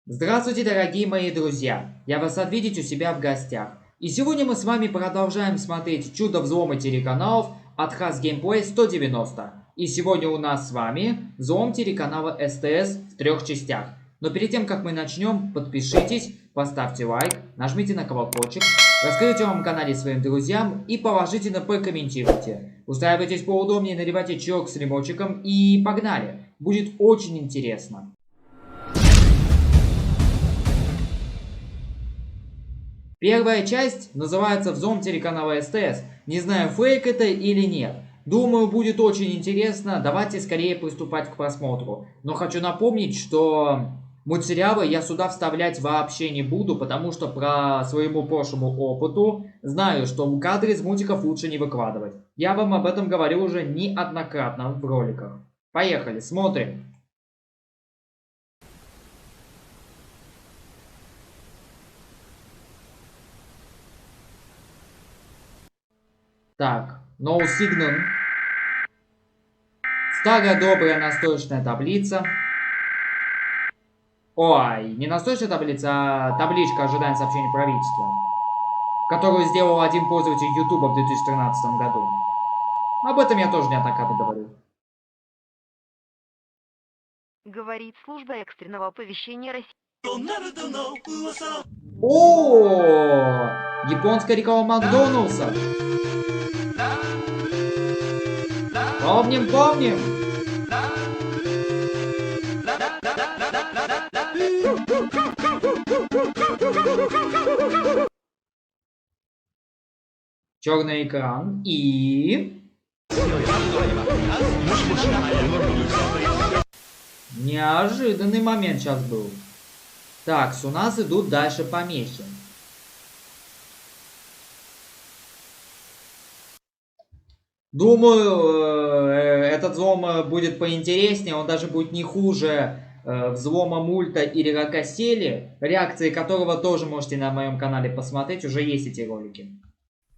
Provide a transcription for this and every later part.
Здравствуйте, дорогие мои друзья! Я вас рад видеть у себя в гостях. И сегодня мы с вами продолжаем смотреть «Чудо взлома телеканалов» от Hasgameplay 190. И сегодня у нас с вами взлом телеканала СТС в 3 частях. Но перед тем, как мы начнем, подпишитесь, поставьте лайк, нажмите на колокольчик, расскажите о моем канале своим друзьям и положительно прокомментируйте. Устраивайтесь поудобнее, наливайте чаек с лимончиком и погнали! Будет очень интересно. Первая часть называется «Взлом телеканала СТС». Не знаю, фейк это или нет. Думаю, будет очень интересно. Давайте скорее приступать к просмотру. Но хочу напомнить, что мультсериалы я сюда вставлять вообще не буду, потому что по своему прошлому опыту знаю, что кадры из мультиков лучше не выкладывать. Я вам об этом говорил уже неоднократно в роликах. Поехали, смотрим. Так, No Signal. Старая добрая настойчная таблица. Ой, не настойчная таблица, а табличка ожидания сообщений правительства, которую сделал один пользователь YouTube в 2013 году. Об этом я тоже неоднократно говорил. Говорит служба экстренного оповещения России. О, японская реклама Макдоналдса. Помним, помним. Черный экран и... Неожиданный момент сейчас был. Так, у нас идут дальше помехи. Думаю, этот взлом будет поинтереснее, он даже будет не хуже взлома мульта или Рокосели, реакции которого тоже можете на моем канале посмотреть, уже есть эти ролики.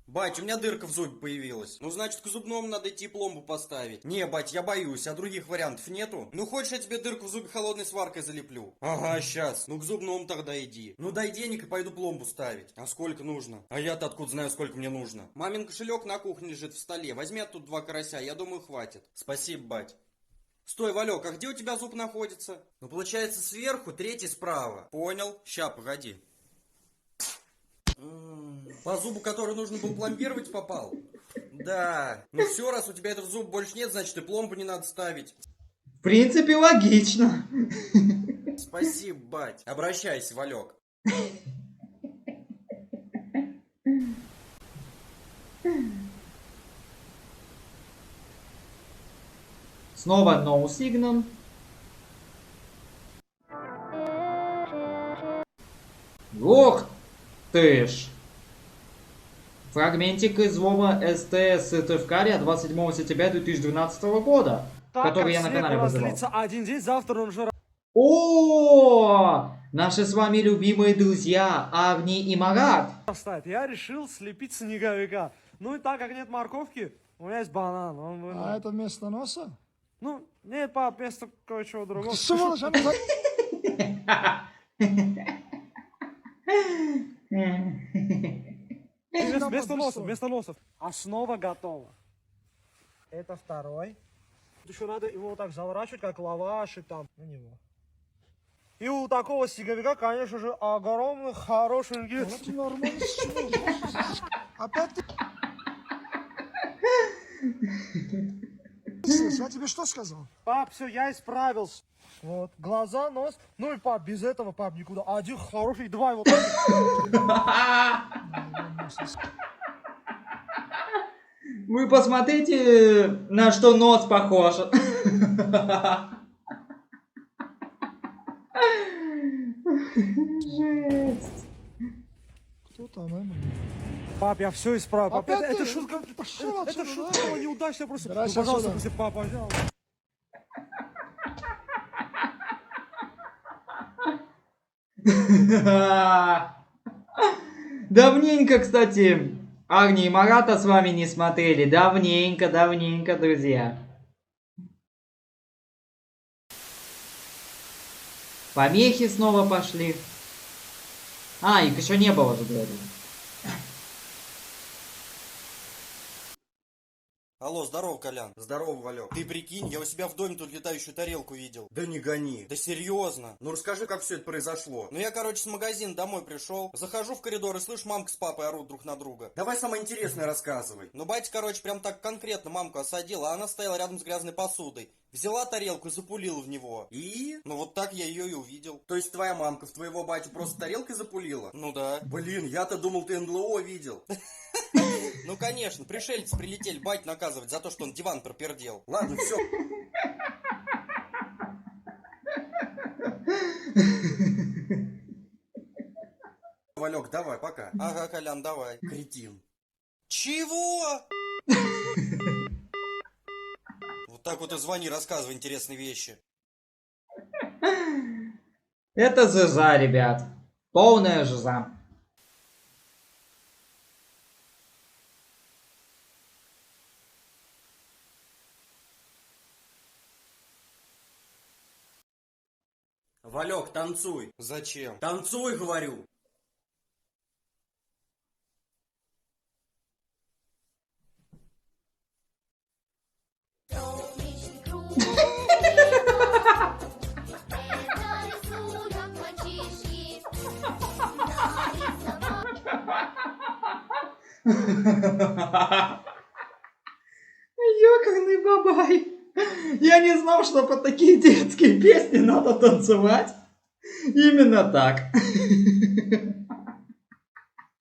Бать, у меня дырка в зубе появилась. Ну, значит, к зубному надо идти пломбу поставить. Не, бать, я боюсь, а других вариантов нету? Ну, хочешь, я тебе дырку в зубе холодной сваркой залеплю? Ага, сейчас. Ну, к зубному тогда иди. Ну, дай денег и пойду пломбу ставить. А сколько нужно? А я-то откуда знаю, сколько мне нужно? Мамин кошелек на кухне лежит в столе. Возьми оттуда 2 карася, я думаю, хватит. Спасибо, бать. Стой, Валек, а где у тебя зуб находится? Ну, получается, сверху, третий справа. Понял? Ща, погоди. По зубу, который нужно было пломбировать, попал? Да. Ну все, раз у тебя этого зуба больше нет, значит и пломбу не надо ставить. В принципе, логично. Спасибо, бать. Обращайся, Валек. Снова No Signal. Ох ты ж. Фрагментик из взлома СТС Тевкария 27 сентября 2012 года, который я на канале вызывал. Один день, завтра он уже... О, наши с вами любимые друзья Агни и Марат. Я решил слепить снеговика. Ну и так как нет морковки, у меня есть банан. А это вместо носа? Ну, нет, пап, вместо кое-чего другого. Сволочь, а Вместо носов. Основа готова. Это второй. Еще надо его вот так заворачивать, как лаваш и там на него. И у такого снеговика, конечно же, огромный, хорошенький... Вот нормально, опять ты... Я тебе что сказал? Пап, все, я исправился. Вот, глаза, нос. Ну и пап, без этого, пап, никуда. Один хороший, два его. Вы посмотрите, на что нос похож. Жесть. Кто там, Эмма? Пап, я все исправил. Пап, Опять это ты? шутка. Пошел Это отсюда, шутка да? была неудачная просто. Ну, Убирайся пожалуйста, отсюда. после папа, пожалуйста. Давненько, кстати, Агни и Марата с вами не смотрели. Давненько, давненько, друзья. Помехи снова пошли. А, их еще не было же, говорю. Алло, здорово, Колян. Здорово, Валек. Ты прикинь, я у себя в доме тут летающую тарелку видел. Да не гони. Да серьезно. Ну расскажи, как все это произошло. Ну я, короче, с магазина домой пришел. Захожу в коридор и слышу, мамка с папой орут друг на друга. Давай самое интересное рассказывай. Ну батя, короче, прям так конкретно мамку осадила, а она стояла рядом с грязной посудой. Взяла тарелку и запулила в него. И? Ну вот так я ее и увидел. То есть твоя мамка в твоего батю просто тарелкой запулила? Ну да. Блин, я-то думал, ты НЛО видел. Ну конечно, пришельцы прилетели бать наказывать за то, что он диван пропердел. Ладно, все. Валек, давай, пока. Ага, Колян, давай. Кретин. Чего? Вот так вот и звони, рассказывай интересные вещи. Это жиза, ребят. Полная жиза. Валек, танцуй. Зачем? Танцуй, говорю. Ёкарный бабай. Я не знал, что под такие детские песни надо танцевать. Именно так.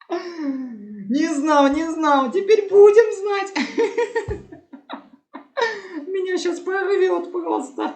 Не знал. Теперь будем знать. Меня сейчас прорвет просто.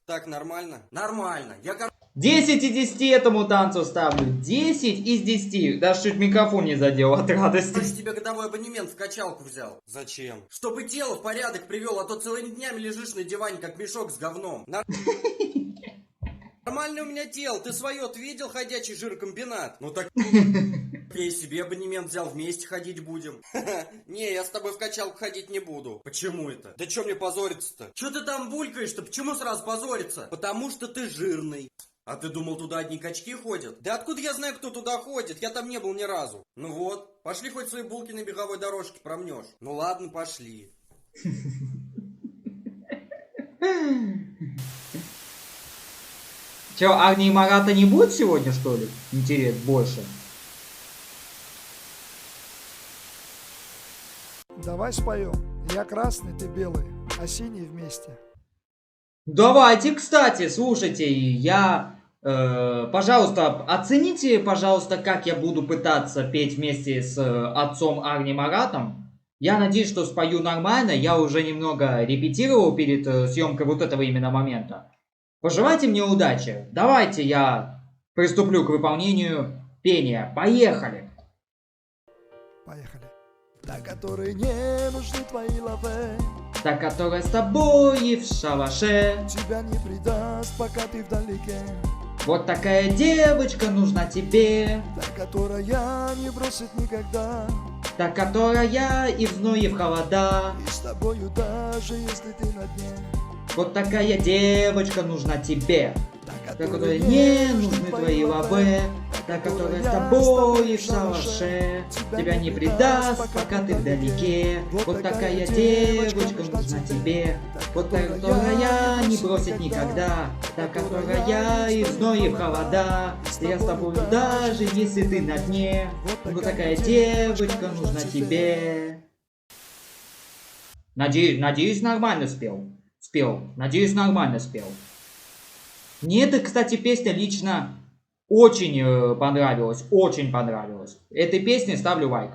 Так, нормально? Нормально. Я, 10 из 10 этому танцу ставлю. 10 из 10. Даже чуть микрофон не задел от радости. короче, тебе годовой абонемент в качалку взял. Зачем? Чтобы тело в порядок привел, а то целыми днями лежишь на диване, как мешок с говном. Нормальное у меня тело, ты свое-то видел, ходячий жиркомбинат? Ну так я и себе абонемент взял, вместе ходить будем. Не, я с тобой в качалку ходить не буду. Почему это? Да чё мне позориться-то? Чё ты там булькаешь-то? Почему сразу позориться? Потому что ты жирный. А ты думал, туда одни качки ходят? Да откуда я знаю, кто туда ходит? Я там не был ни разу. Ну вот, пошли хоть свои булки на беговой дорожке промнешь. Ну ладно, пошли. Че, Агни и Марата не будет сегодня, что ли? Интерес больше. Давай споем. Я красный, ты белый, а синий вместе. Давайте, кстати, слушайте, пожалуйста, оцените, пожалуйста, как я буду пытаться петь вместе с отцом Агни Маратом. Я надеюсь, что спою нормально, я уже немного репетировал перед съемкой вот этого именно момента. Пожелайте мне удачи. Давайте я приступлю к выполнению пения. Поехали! Поехали. Та, которой не нужны твои лавы, Та, которая с тобой и в шалаше. тебя не предаст, пока ты вдалеке. Вот такая девочка нужна тебе. Та, которая не бросит никогда. Та, которая и в зной, и в холода. И с тобою даже если ты на дне. Вот такая девочка нужна тебе. Та, Та, которой не нужны твои лавы. Та, которая с тобой и в шалаше. Тебя не предаст, пока ты вдалеке. Вот такая девочка нужна тебе. Вот та, которая не бросит никогда. Та, которая и в зной, и в холода. Я с тобой даже если ты на дне. Вот такая девочка нужна тебе. Надеюсь, нормально спел. Надеюсь, нормально спел. Мне эта, кстати, песня лично очень понравилась. Очень понравилась. Этой песне ставлю лайк.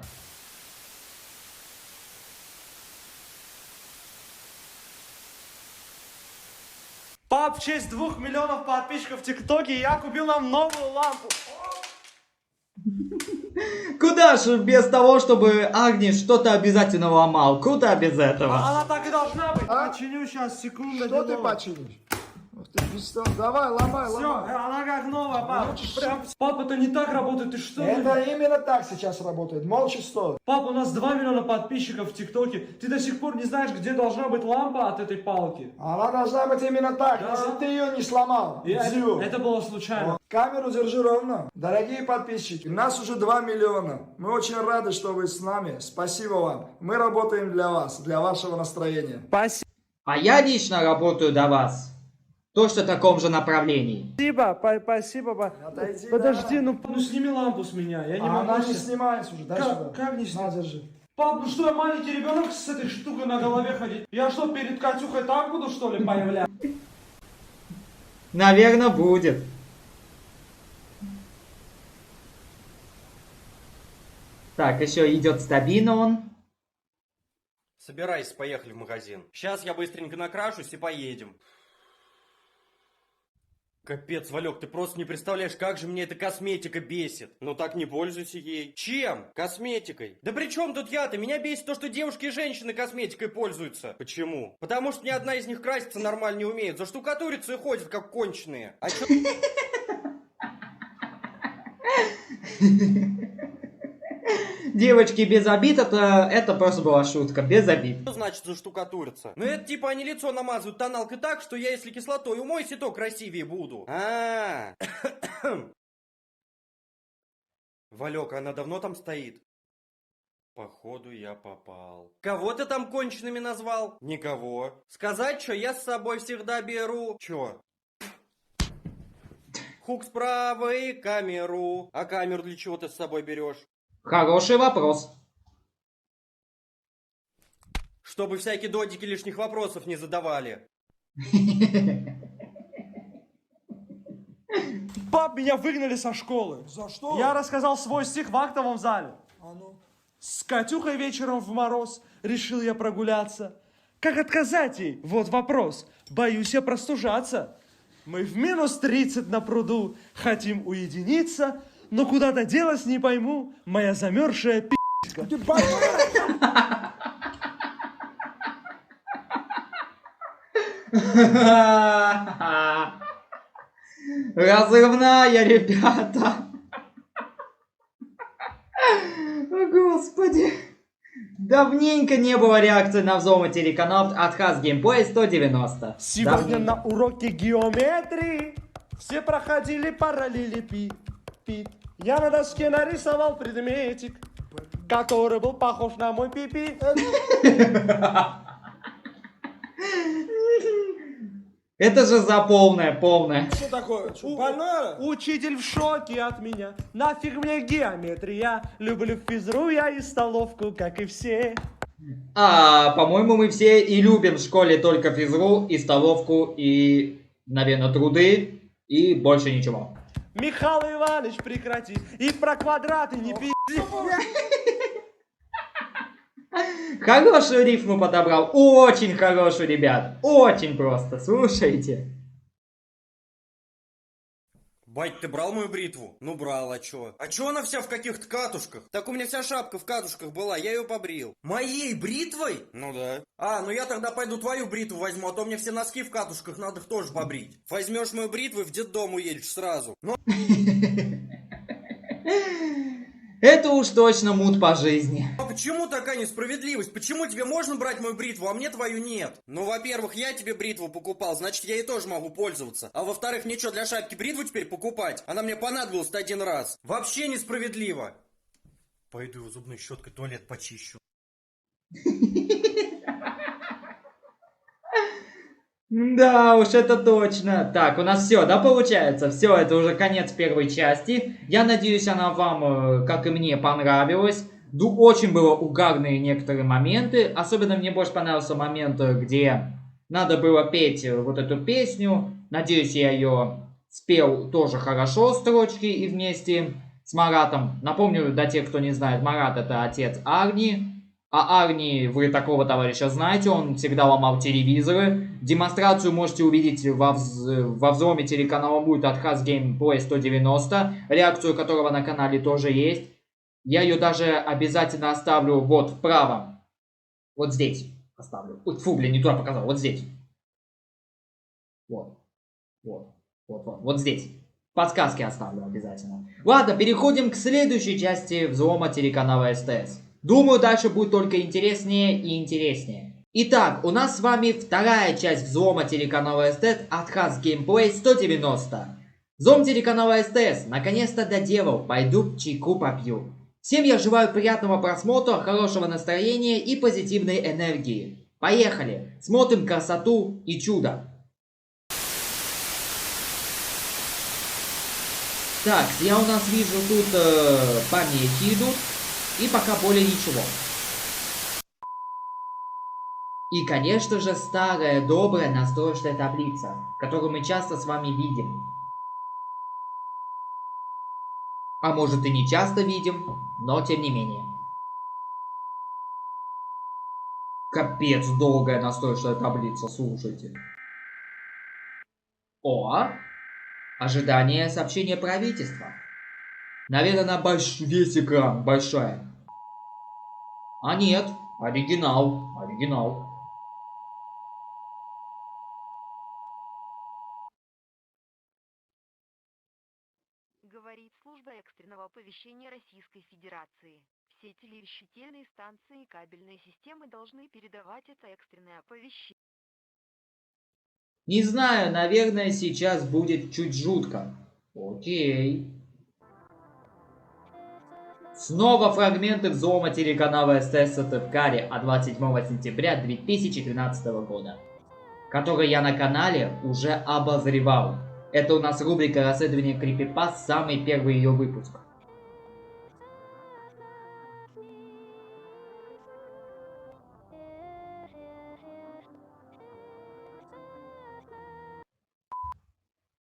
Пап, в честь 2 миллионов подписчиков в ТикТоке я купил нам новую лампу. Куда ж без того, чтобы Агни что-то обязательно ломал? Куда без этого? Она так и должна быть. Починю сейчас, секунду. Что ты починишь? ты что? Давай, ломай, Все, ломай. она как новая, пап. Пап, это не так работает, ты что? Это именно так сейчас работает. Молча стой. Пап, у нас 2 миллиона подписчиков в ТикТоке. Ты до сих пор не знаешь, где должна быть лампа от этой палки. Она должна быть именно так, Да. если ты ее не сломал. Дзю. Это было случайно. Вот. Камеру держи ровно. Дорогие подписчики, нас уже 2 миллиона. Мы очень рады, что вы с нами. Спасибо вам. Мы работаем для вас, для вашего настроения. Спасибо, А я лично работаю до вас. Точно в таком же направлении. спасибо. Отойди, Подожди, давай. ну сними лампу с меня. Я не могу. Она не снимается уже. Дай сюда. Как не На, снимать? держи. Пап, ну что, я маленький ребенок с этой штукой на голове ходить? Я что, перед Катюхой так буду, что ли, появляться? Наверное, будет. Так, еще идет стабильно он. Собирайся, поехали в магазин. Сейчас я быстренько накрашусь и поедем. Капец, Валек, ты просто не представляешь, как же мне эта косметика бесит. Ну так не пользуйся ей. Чем? Косметикой. Да при чем тут я-то? Меня бесит то, что девушки и женщины косметикой пользуются. Почему? Потому что ни одна из них краситься нормально не умеет. Заштукатуриться и ходят как конченые. А чё... Девочки, без обид, это просто была шутка, без обид. Что значит заштукатуриться? Ну это типа они лицо намазывают тоналкой так, что я если кислотой умоюсь, и то красивее буду. Валек, она давно там стоит? Походу я попал. Кого ты там конченными назвал? Никого. Сказать, что я с собой всегда беру. Чё? Хук справа и камеру. А камеру для чего ты с собой берешь? Хороший вопрос. Чтобы всякие додики лишних вопросов не задавали. Пап, меня выгнали со школы. За что? Я рассказал свой стих в актовом зале. А ну. С Катюхой вечером в мороз решил я прогуляться. Как отказать ей? Вот вопрос. Боюсь я простужаться. Мы в минус 30 на пруду хотим уединиться, но куда-то делась не пойму моя замерзшая пи***ка. Ты больной? Разрывная, ребята. О, Господи. Давненько не было реакции на взломы телеканалов от Хас Геймплей 190. Сегодня на уроке геометрии все проходили параллелепипед. Я на доске нарисовал предметик, который был похож на мой пипи. Это же за полное. Что такое? Что, больной? Учитель в шоке от меня. Нафиг мне геометрия. Люблю физру я и столовку, как и все. А, по-моему, мы все и любим в школе только физру, и столовку, и, наверное, труды, и больше ничего. Михаил Иванович, прекрати. И про квадраты не пизди. Хорошую рифму подобрал. Очень хорошую, ребят. Очень просто. Слушайте. Бать, ты брал мою бритву? Ну брал, а чё? А чё она вся в каких-то катушках? Так у меня вся шапка в катушках была, я ее побрил. Моей бритвой? Ну да. А, ну я тогда пойду твою бритву возьму, а то мне все носки в катушках, надо их тоже побрить. Возьмешь мою бритву и в детдом уедешь сразу. Ну, Это уж точно мут по жизни. а почему такая несправедливость? Почему тебе можно брать мою бритву, а мне твою нет? Ну, во-первых, я тебе бритву покупал, значит, я ей тоже могу пользоваться. А во-вторых, мне что, для шапки бритву теперь покупать? Она мне понадобилась один раз. Вообще несправедливо. Пойду его зубной щеткой туалет почищу. Да уж, это точно. Так, у нас все, да, получается? Все, это уже конец первой части. Я надеюсь, она вам, как и мне, понравилась. Очень было угарные некоторые моменты. Особенно мне больше понравился момент, где надо было петь вот эту песню. Надеюсь, я ее спел тоже хорошо, строчки, и вместе с Маратом. Напомню, для тех, кто не знает, Марат — это отец Арни. А Арни, вы такого товарища знаете, он всегда ломал телевизоры. Демонстрацию можете увидеть во взломе телеканала будет от Хас Геймплей 190, реакцию которого на канале тоже есть. Я ее даже обязательно оставлю вот вправо. Вот здесь оставлю. Фу, блин, не туда показал, вот здесь. Вот. Вот здесь. Подсказки оставлю обязательно. Ладно, переходим к следующей части взлома телеканала СТС. Думаю, дальше будет только интереснее и интереснее. Итак, у нас с вами вторая часть взлома телеканала СТС от Has Gameplay 190. Взлом телеканала СТС наконец-то доделал, пойду чайку попью. Всем я желаю приятного просмотра, хорошего настроения и позитивной энергии. Поехали, смотрим красоту и чудо. Так, я у нас вижу тут помехи идут, и пока более ничего. И, конечно же, старая добрая настроечная таблица, которую мы часто с вами видим. А может и не часто видим, но тем не менее. Капец, долгая настроечная таблица, слушайте. О! Ожидание сообщения правительства. Наверное, на весь экран большая. А нет, оригинал. Говорит служба экстренного оповещения Российской Федерации. Все телевещательные станции и кабельные системы должны передавать это экстренное оповещение. Не знаю, наверное, сейчас будет чуть жутко. Окей. Снова фрагменты взлома телеканала СТС Сыктывкаре от 27 сентября 2013 года, который я на канале уже обозревал. Это у нас рубрика расследования крипипаст, самый первый ее выпуск.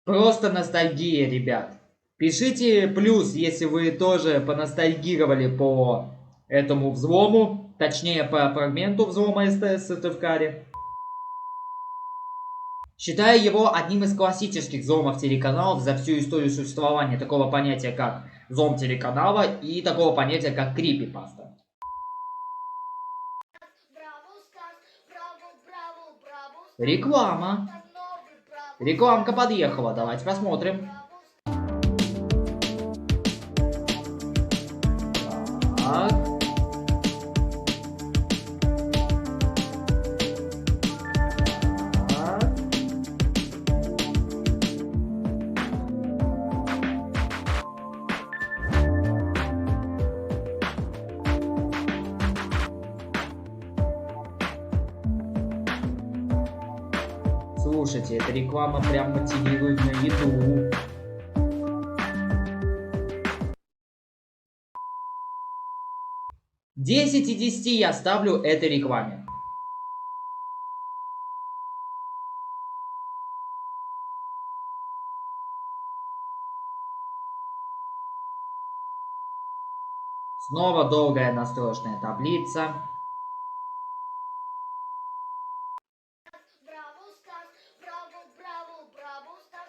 Просто ностальгия, ребят. Пишите плюс, если вы тоже поностальгировали по этому взлому, точнее по фрагменту взлома СТС Сыктывкаре. Считаю его одним из классических взломов телеканалов за всю историю существования такого понятия, как взлом телеканала, и такого понятия, как крипипаста. Реклама. Рекламка подъехала, давайте посмотрим. Так. Слушайте, эта реклама прям мотивирует на еду. Десять из 10 я ставлю этой рекламе. Снова долгая настроечная таблица.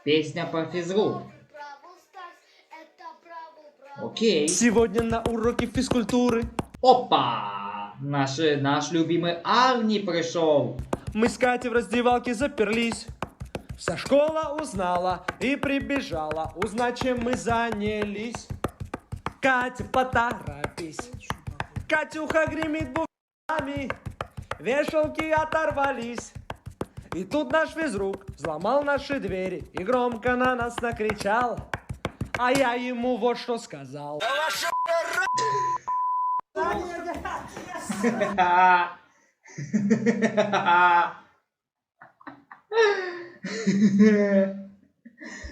Песня по физру. Окей. Сегодня на уроке физкультуры Опа! Наш любимый Арни пришел. мы с Катей в раздевалке заперлись. Вся школа узнала и прибежала узнать, чем мы занялись. Катя, поторопись. Катюха гремит бубнами, вешалки оторвались. И тут наш физрук взломал наши двери и громко на нас накричал. А я ему вот что сказал.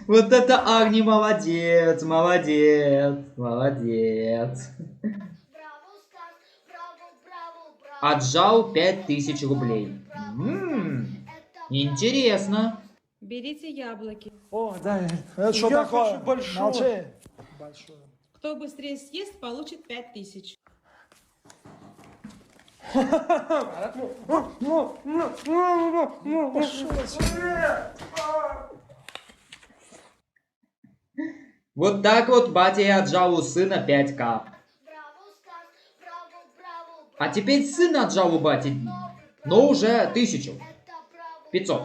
Вот это Арни молодец. Отжал 5000 рублей. Интересно. Берите яблоки. О, да, это что такое? Хочу большое. Молчи. Большое. Кто быстрее съест, получит 5000. Вот так вот батя и отжал у сына 5К. А теперь сын отжал у бати, но уже 1500.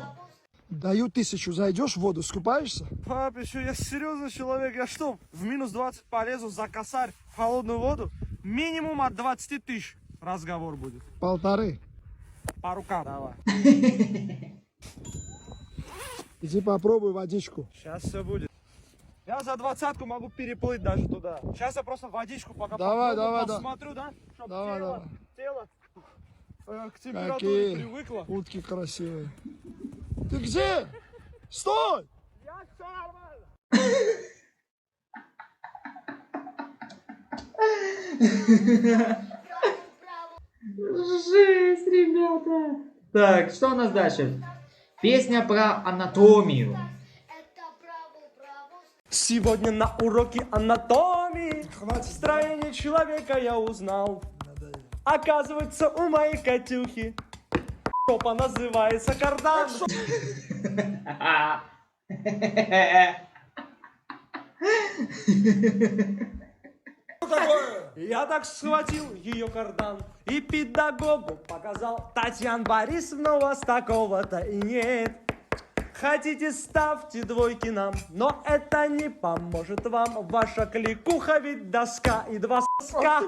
Даю 1000, зайдешь в воду, скупаешься? Пап, еще я серьезный человек. Я что, в минус 20 полезу за косарь в холодную воду? Минимум от 20 тысяч разговор будет. 1,5. По рукам давай. Иди попробуй водичку. Сейчас все будет. Я за 20-ку могу переплыть даже туда. Сейчас я просто водичку пока Давай, попробую, давай, да. посмотрю, да? Чтоб Давай, тело к температуре Какие привыкло. утки красивые. Ты где? Стой! Я все нормально. Жесть, ребята. Так, что у нас дальше? Песня про анатомию. Сегодня на уроке анатомии Хватит. строение человека я узнал. Оказывается, у моей Катюхи попа называется кардан. Я так схватил ее кардан и педагогу показал. Татьяна Борисовна, у вас такого-то и нет. Хотите, ставьте двойки нам, но это не поможет вам. Ваша кликуха ведь доска и два соска.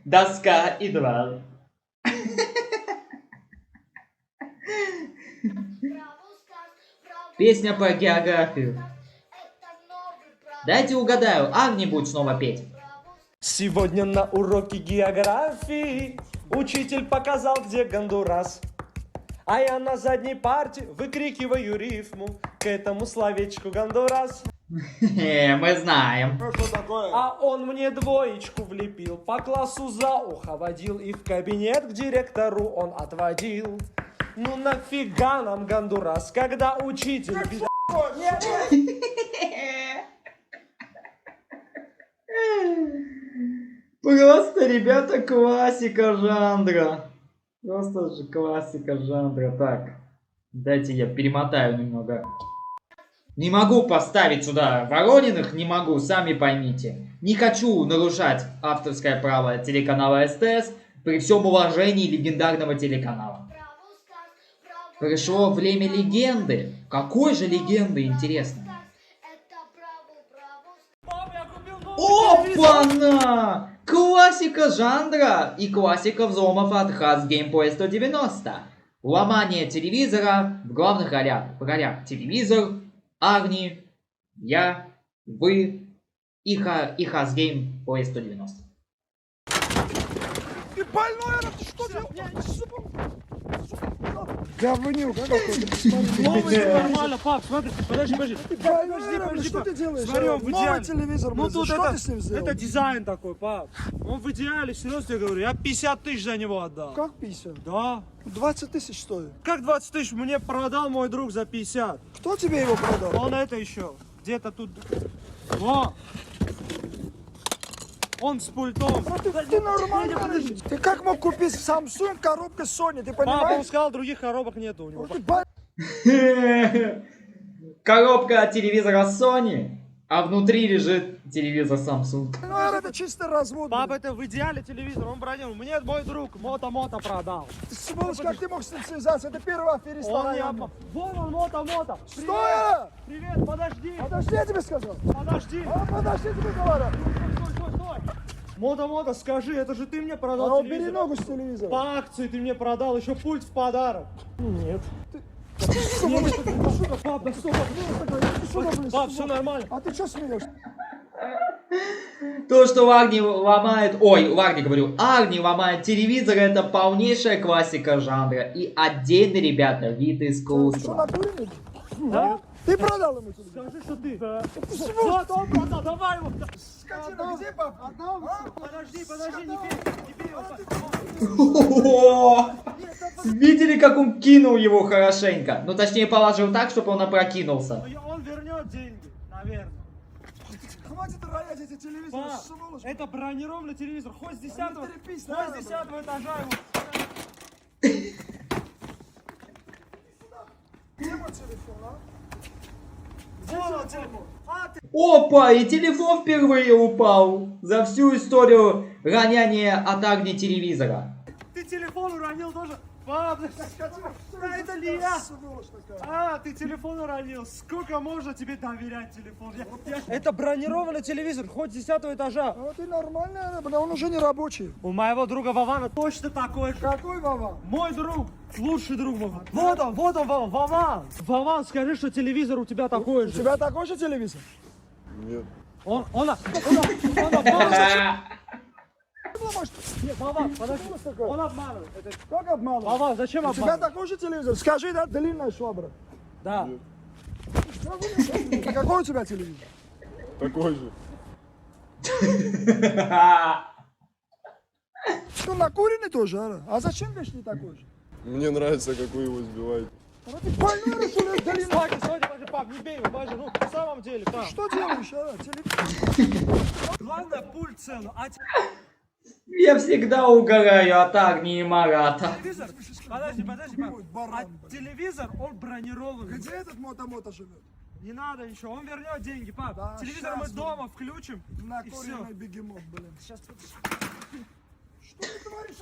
Доска и два. Песня по географию. Дайте угадаю, Агни будет снова петь. Сегодня на уроке географии учитель показал, где Гондурас. А я на задней парте выкрикиваю рифму к этому словечку Гондурас. Мы знаем. Что такое? А он мне двоечку влепил, по классу за ухо водил и в кабинет к директору он отводил. Ну нафига нам Гондурас, когда учитель... Просто, ребята, классика жанра. Просто же классика жанра. Так, дайте я перемотаю немного. Не могу поставить сюда Ворониных, не могу, сами поймите. Не хочу нарушать авторское право телеканала СТС при всем уважении легендарного телеканала. Пришло время легенды. Какой же легенды, интересно? Опа-на! Классика жанра и классика взломов от Has Gameplay 190. Ломание телевизора в главных ролях. Телевизор, Агни, я, вы и Has Gameplay 190. Ты больной, ты что делаешь? Говнюк, какой-то. Новый нормально, пап, смотри, подожди. Что ты делаешь? Смотри, он в Новый идеале. телевизор, Ну тут что это, ты с ним сделал? это дизайн такой, пап. Он в идеале, серьезно я говорю, я 50 тысяч за него отдал. Как 50? Да. 20 тысяч стоит. Как 20 тысяч мне продал мой друг за 50? Кто тебе его продал? Он это еще, где-то тут. Во! Он с пультом. Ты нормальный. Ты как мог купить Samsung коробка Sony, ты Папа, он понимаешь? сказал, других коробок нету у него. Ты ба- Коробка от телевизора Sony, а внутри лежит телевизор Samsung. Ну, это чисто развод. Папа, это в идеале телевизор, он бронировал. Мне мой друг Мото продал. Сволочь, как ты мог с ним связаться? Это первый аферист. Он не обман. Вон он, Мото. Стой! Привет, подожди. Подожди, я тебе сказал. Подожди. Подожди, тебе говорю. Стой. Мото, скажи, это же ты мне продал А убери телевизор. ногу с телевизора. По акции ты мне продал, еще пульт в подарок. Нет. Пап, да что, пап, все нормально. А ты что смеешься? То, что Агни ломает... Ой, Агни говорю. Агни ломает телевизор, это полнейшая классика жанра. И отдельный, ребята, вид Ты что, искусства. накуренный? Да? Ты продал ему телевизор? Скажи, что ты. Да. Ты сволочь. Вот он продал, давай его. Скотина, где папа? Подожди, не бей его. О! Видели, как он кинул его хорошенько? Ну, точнее, положил так, чтобы он опрокинулся. Он вернет деньги, наверное. Хватит роять эти телевизоры, Пап, сволочь. это бронированный телевизор. Хоть с 10-го, терпись, хоть надо, с 10-го этажа его. Где мой телефон, а? Вот он, телефон. Опа, и телефон впервые упал за всю историю гоняния от Агни телевизора. Ты телефон уронил тоже. Пап, это не я. А, ты телефон уронил. Сколько можно тебе доверять телефон? Это бронированный телевизор, хоть 10 этажа. Ну ты нормально, он уже не рабочий. У моего друга Вована точно такой же. Какой Вова? Мой друг, лучший друг Вован. Вот он, Вован. Вован. Вован, скажи, что телевизор у тебя такой У же. тебя такой же телевизор? Он обманывает. Нет, Вован, подожди. Он обманывает. Это- Как обманывал? Вован, зачем У тебя обманывать? такой же телевизор? Скажи, да, длинная швабра. Да. Какой у тебя телевизор? Такой же. Что, накуренный тоже, а? А зачем вещь не такой же? Мне нравится, как вы его сбиваете. А ты больной, что ли, длинный? Стойте, подожди, пап, не бей его, подожди. Ну, в самом деле, пап. Что делаешь, а? Телевизор. Главное, пульт целый, а Я всегда угораю от Агнии и Марата. телевизор... Подожди, пап. А Баран, телевизор, он бронированный. Где этот мото-мото живет? Не надо ничего, он вернет деньги, пап. Да, Телевизор щас мы дома включим, и все. Накуренный бегемот, блин. Сейчас, Что ты творишь?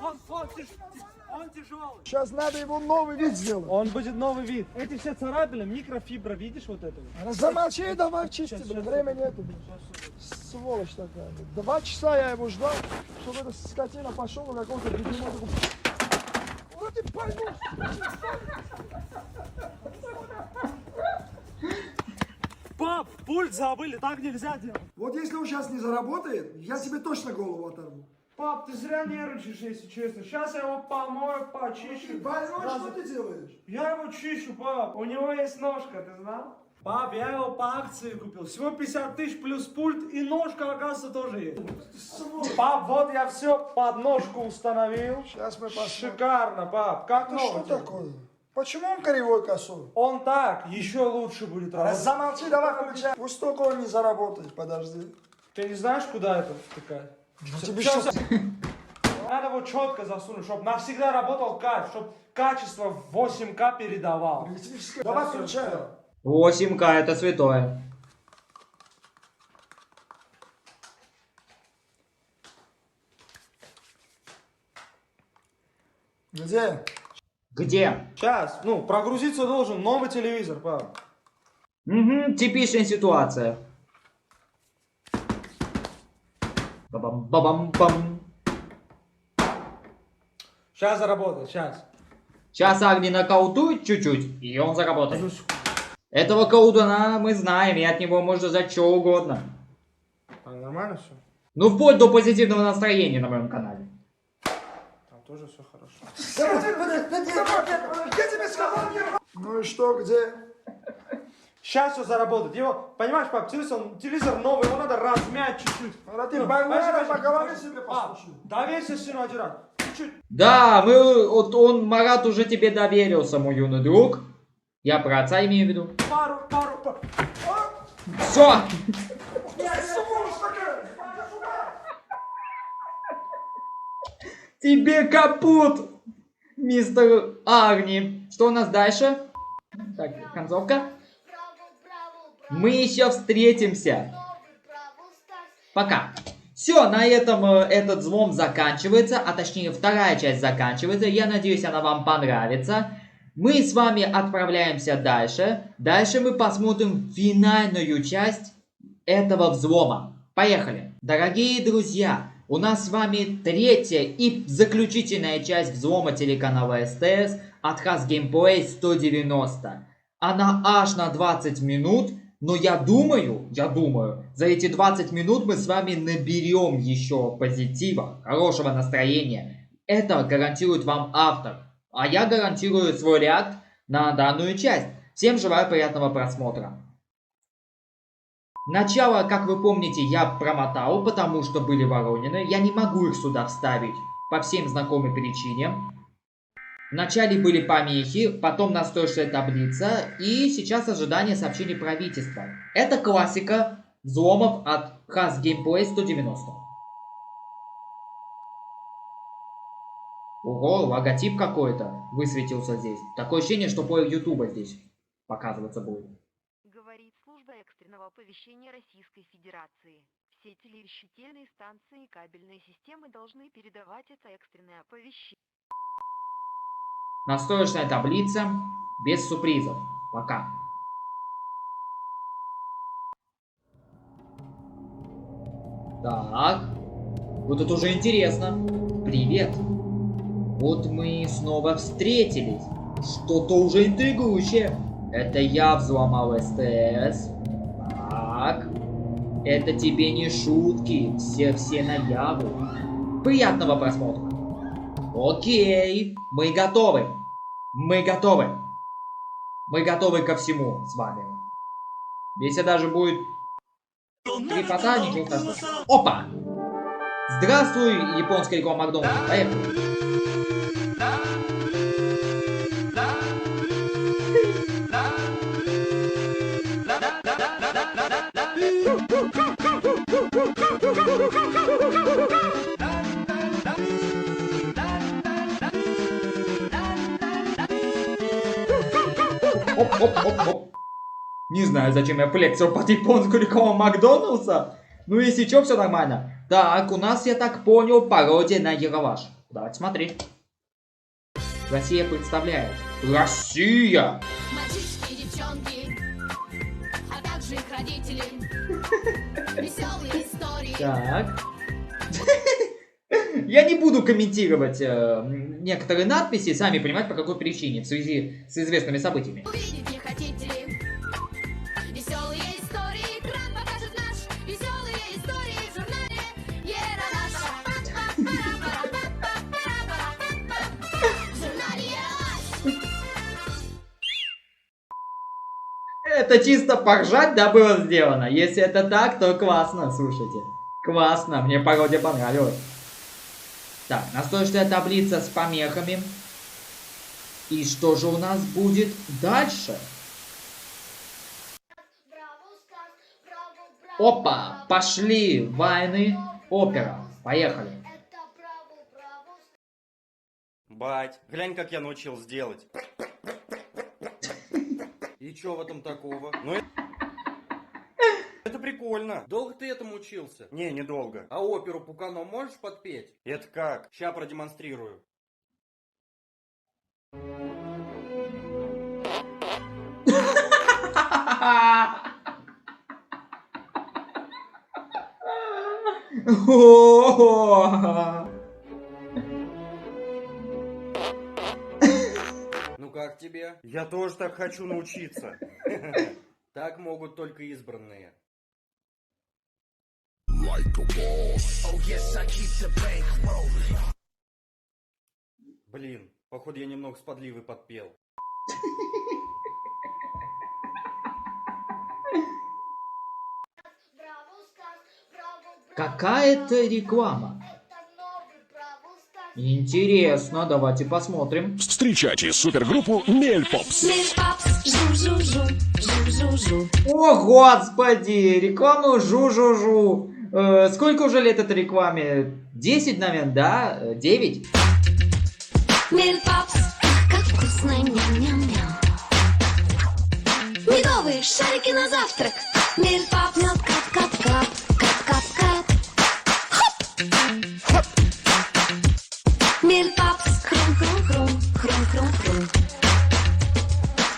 он тяжелый. Сейчас надо его новый вид сделать. Он будет новый вид. Эти все царапины, микрофибра, видишь вот это? Вот? Замолчи, давай чисти, Щас, блин, щас, время нету, блин. Сволочь такая, блин. 2 часа я его ждал, чтобы эта скотина пошел на какого-то бегемота. Вот ты больной! Пап, пульт забыли, так нельзя делать. Вот если он сейчас не заработает, я тебе точно голову оторву. Пап, ты зря нервничаешь, если честно. Сейчас я его помою, почищу. Больной, что ты делаешь? Я его чищу, пап. У него есть ножка, ты знал? Пап, я его по акции купил. Всего 50 тысяч плюс пульт, и ножка, оказывается, тоже есть. Пап, вот я все под ножку установил. Сейчас мы посмотрим. Шикарно, пап. Как Ну что новый? такое? Почему он кривой косой? Он так, еще лучше будет работать. Замолчи, давай включай. Пусть только он не заработает, подожди. Ты не знаешь, куда это втыкать? Тебе Сейчас что? надо его четко засунуть, чтобы навсегда работал кайф, чтобы качество в 8К передавал. Давай включай. 8К это святое. Где? Где? Сейчас, ну, прогрузиться должен новый телевизор, пап. Угу, типичная ситуация. Бабам-бабам-бам. Сейчас заработает, сейчас. Сейчас Агни нокаутует чуть-чуть, и он заработает. Этого колдуна мы знаем, и от него можно ждать что угодно. А, нормально все? Ну, вплоть до позитивного настроения на моем канале. Там тоже все хорошо. Я тебе сказал, ну и что, где? Сейчас все заработает. Его, понимаешь, пап, телевизор новый, его надо размять чуть-чуть. А ты больной, по голове себе послушай. Доверься сыну один раз. Чуть-чуть. Да, вот он, Марат, уже тебе доверился, мой юный друг. Я про отца имею в виду. Пару. Все! Тебе капут, мистер Агни. Что у нас дальше? Так, концовка. Мы еще встретимся. Пока. Все, на этом этот взлом заканчивается, а точнее вторая часть заканчивается. Я надеюсь, она вам понравится. Мы с вами отправляемся дальше. Дальше мы посмотрим финальную часть этого взлома. Поехали. Дорогие друзья, у нас с вами третья и заключительная часть взлома телеканала СТС от Has Gameplay 190. Она аж на 20 минут. Но я думаю, за эти 20 минут мы с вами наберем еще позитива, хорошего настроения. Это гарантирует вам автор. А я гарантирую свой реакт на данную часть. Всем желаю приятного просмотра. Начало, как вы помните, я промотал, потому что были воронены. Я не могу их сюда вставить по всем знакомым причинам. Вначале были помехи, потом настойчивая таблица, и сейчас ожидание сообщений правительства. Это классика взломов от Has Gameplay 190. Ого, логотип какой-то высветился здесь. Такое ощущение, что по Ютуба здесь показываться будет. Говорит служба экстренного оповещения Российской Федерации. Все телевещательные станции и кабельные системы должны передавать это экстренное оповещение. Настроечная таблица без сюрпризов. Пока. Так. Вот это уже интересно. Привет. Вот мы снова встретились. Что-то уже интригующее. Это я взломал СТС. Так. Это тебе не шутки. Все наяву. Приятного просмотра. Окей. Мы готовы. Мы готовы. Мы готовы ко всему с вами. Если даже будет крепота, ничего страшного. Опа! Здравствуй, японская реклама Макдональдса. Поехали. Оп. Не знаю, зачем я флексил под японскую рекламу Макдональдса. Ну, если чё, все нормально. Так, у нас, я так понял, пародия на Ералаш. Давайте смотреть. Россия представляет. Россия! Мальчишки, девчонки, а также их родители. Веселые истории. Так. Я не буду комментировать некоторые надписи, сами понимаете, по какой причине, в связи с известными событиями. Увидеть не хотите? Веселые истории, экран покажет наш. Веселые истории в журнале Ералаш. В журнале Ералаш. Это чисто поржать, да, было сделано. Если это так, то классно, слушайте. Классно, мне пародия понравилась. Так, настроечная таблица с помехами. И что же у нас будет дальше? Опа, пошли войны, опера. Поехали. Бать, глянь, как я научился делать. И чё в этом такого? Ну это прикольно. Долго ты этому учился? Не, недолго. А оперу Пукано можешь подпеть? Это как? Ща продемонстрирую. Ну как тебе? Я тоже так хочу научиться. Так могут только избранные. Блин, походу я немного с подливой подпел. Какая-то реклама. Интересно, давайте посмотрим. Встречайте супергруппу Мельпопс. О, господи, рекламу жу-жу-жу. Сколько уже лет этой рекламе? 10, наверное, да? 9? Мельпопс, как вкусно, ням-ням-ням. Медовые шарики на завтрак. Мельпопс, мед, кап-кап-кап, кап-кап-кап. Хоп! Мельпопс, хрум-хрум-хрум, хрум-хрум-хрум.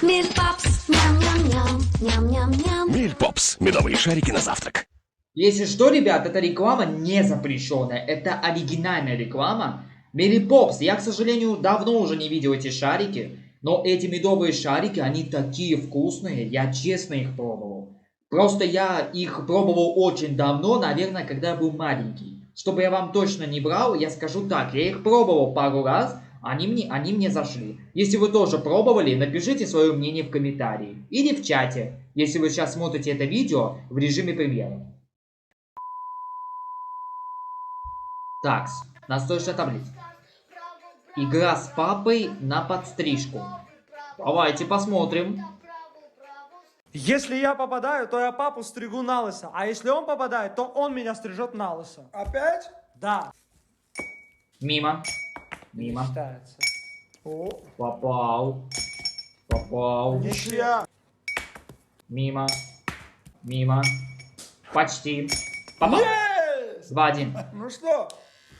Мельпопс, ням-ням-ням, ням-ням-ням. Мельпопс. Медовые шарики на завтрак. Если что, ребят, эта реклама не запрещенная. Это оригинальная реклама. Мельпопс. Я, к сожалению, давно уже не видел эти шарики. Но эти медовые шарики, они такие вкусные. Я честно их пробовал. Просто я их пробовал очень давно, наверное, когда я был маленький. Чтобы я вам точно не брал, я скажу так. Я их пробовал пару раз, они мне зашли. Если вы тоже пробовали, напишите свое мнение в комментарии. Или в чате, если вы сейчас смотрите это видео в режиме премьеры. Так, настроечная таблица. Игра с папой на подстрижку. Давайте посмотрим. Если я попадаю, то я папу стригу на лысо. А если он попадает, то он меня стрижет на лысо. Опять? Да. Мимо. Мимо. Считается. О, Попал. Попал. Ничья. Мимо. Мимо. Почти. Попал. 2-1. Ну что?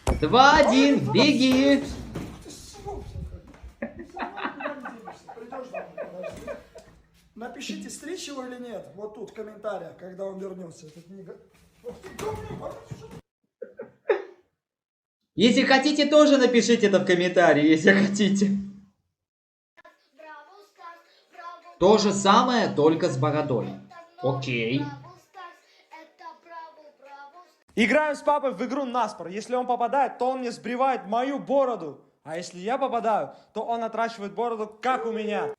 2-1. Беги. Можно? Подожди. Напишите, стричь его или нет. Вот тут в комментариях, когда он вернется. Этот Если хотите, тоже напишите это в комментарии, если хотите. То же самое, только с бородой. Окей. Играем с папой в игру наспор. Если он попадает, то он мне сбривает мою бороду. А если я попадаю, то он отращивает бороду, как у меня.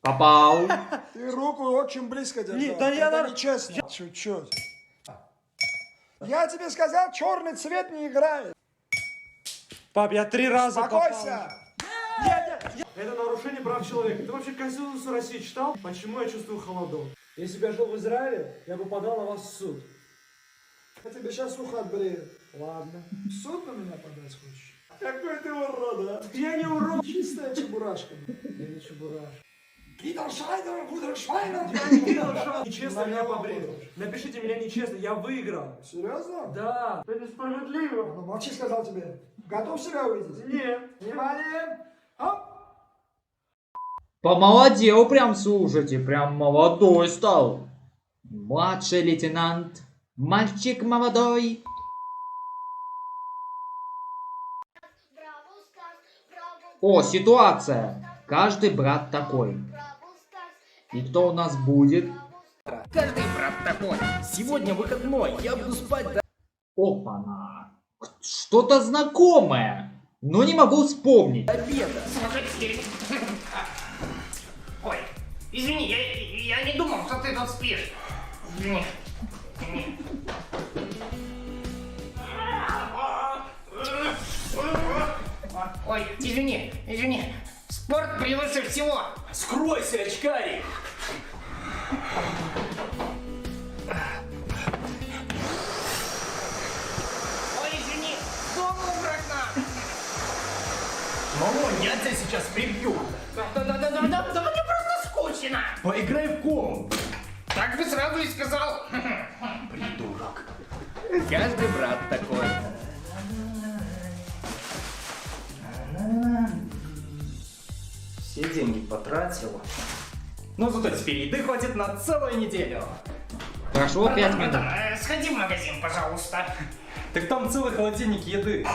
Попал. Ты руку очень близко держал. Да я Это нечестно. Чуть-чуть. Я тебе сказал, черный цвет не играет. Пап, я 3 раза попал. Успокойся. Это нарушение прав человека. Ты вообще Конституцию России читал? Почему я чувствую холодок? Если бы я жил в Израиле, я бы подал на вас в суд. Я тебе сейчас ухо отбрею. Ладно. В суд на меня подать хочешь? Какой ты урод, а? Я не урод. Чистая чебурашка. Я не чебураш. Гидершвайнер, Гудершвайнер. Нечестно меня побрили. Напишите меня нечестно, я выиграл. Серьезно? Да. Это несправедливо. Ну молчи, сказал тебе. Готов себя увидеть? Нет. Внимание. Оп. Помолодел прям, слушайте, прям молодой стал. Младший лейтенант, мальчик молодой. О, ситуация. Каждый брат такой. И кто у нас будет? Каждый брат такой. Сегодня выходной, я буду спать до... Опа-на. Что-то знакомое, но не могу вспомнить. обеда. Ой, извини, я не думал, что ты тут спишь. Извини. Ой, извини. Спорт превыше всего. Скройся, очкарик! Ой, извини, дома убрать надо. Малой, я тебя сейчас прибью! Да мне просто скучно. Поиграй в ком! Так бы сразу и сказал. Придурок. Каждый брат такой. Все деньги потратил. Ну зато теперь еды хватит на целую неделю. Прошло 5 минут. Сходи в магазин, пожалуйста. Так там целый холодильник еды.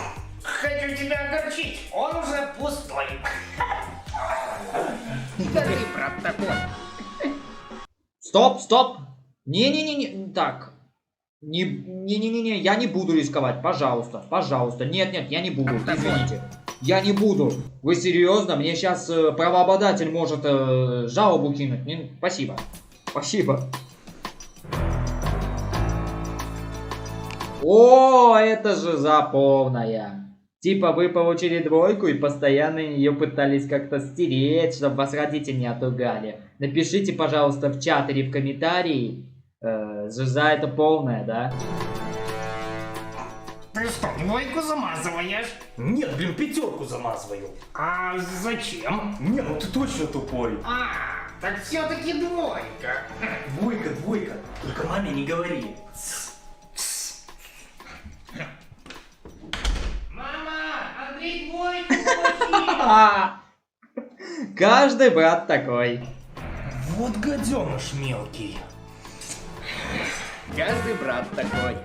Хочу тебя огорчить, он уже пустой. Каждый брат такой. Стоп. Не-не-не. Так. Не-не-не, я не буду рисковать, пожалуйста. Нет, я не буду, извините. Я не буду. Вы серьезно? Мне сейчас правообладатель может жалобу кинуть. Спасибо. О, это же заповная. Типа вы получили двойку и постоянно ее пытались как-то стереть, чтобы вас родители не отругали. Напишите, пожалуйста, в чат или в комментарии. Жиза это полная, да? Ты что, двойку замазываешь? Нет, блин, 5 замазываю. А зачем? Не, ну ты точно тупой. Так все-таки двойка. Двойка. Только маме не говори. Мама, Андрей двойку получил. Каждый брат такой. Вот гаденыш мелкий. Каждый брат такой.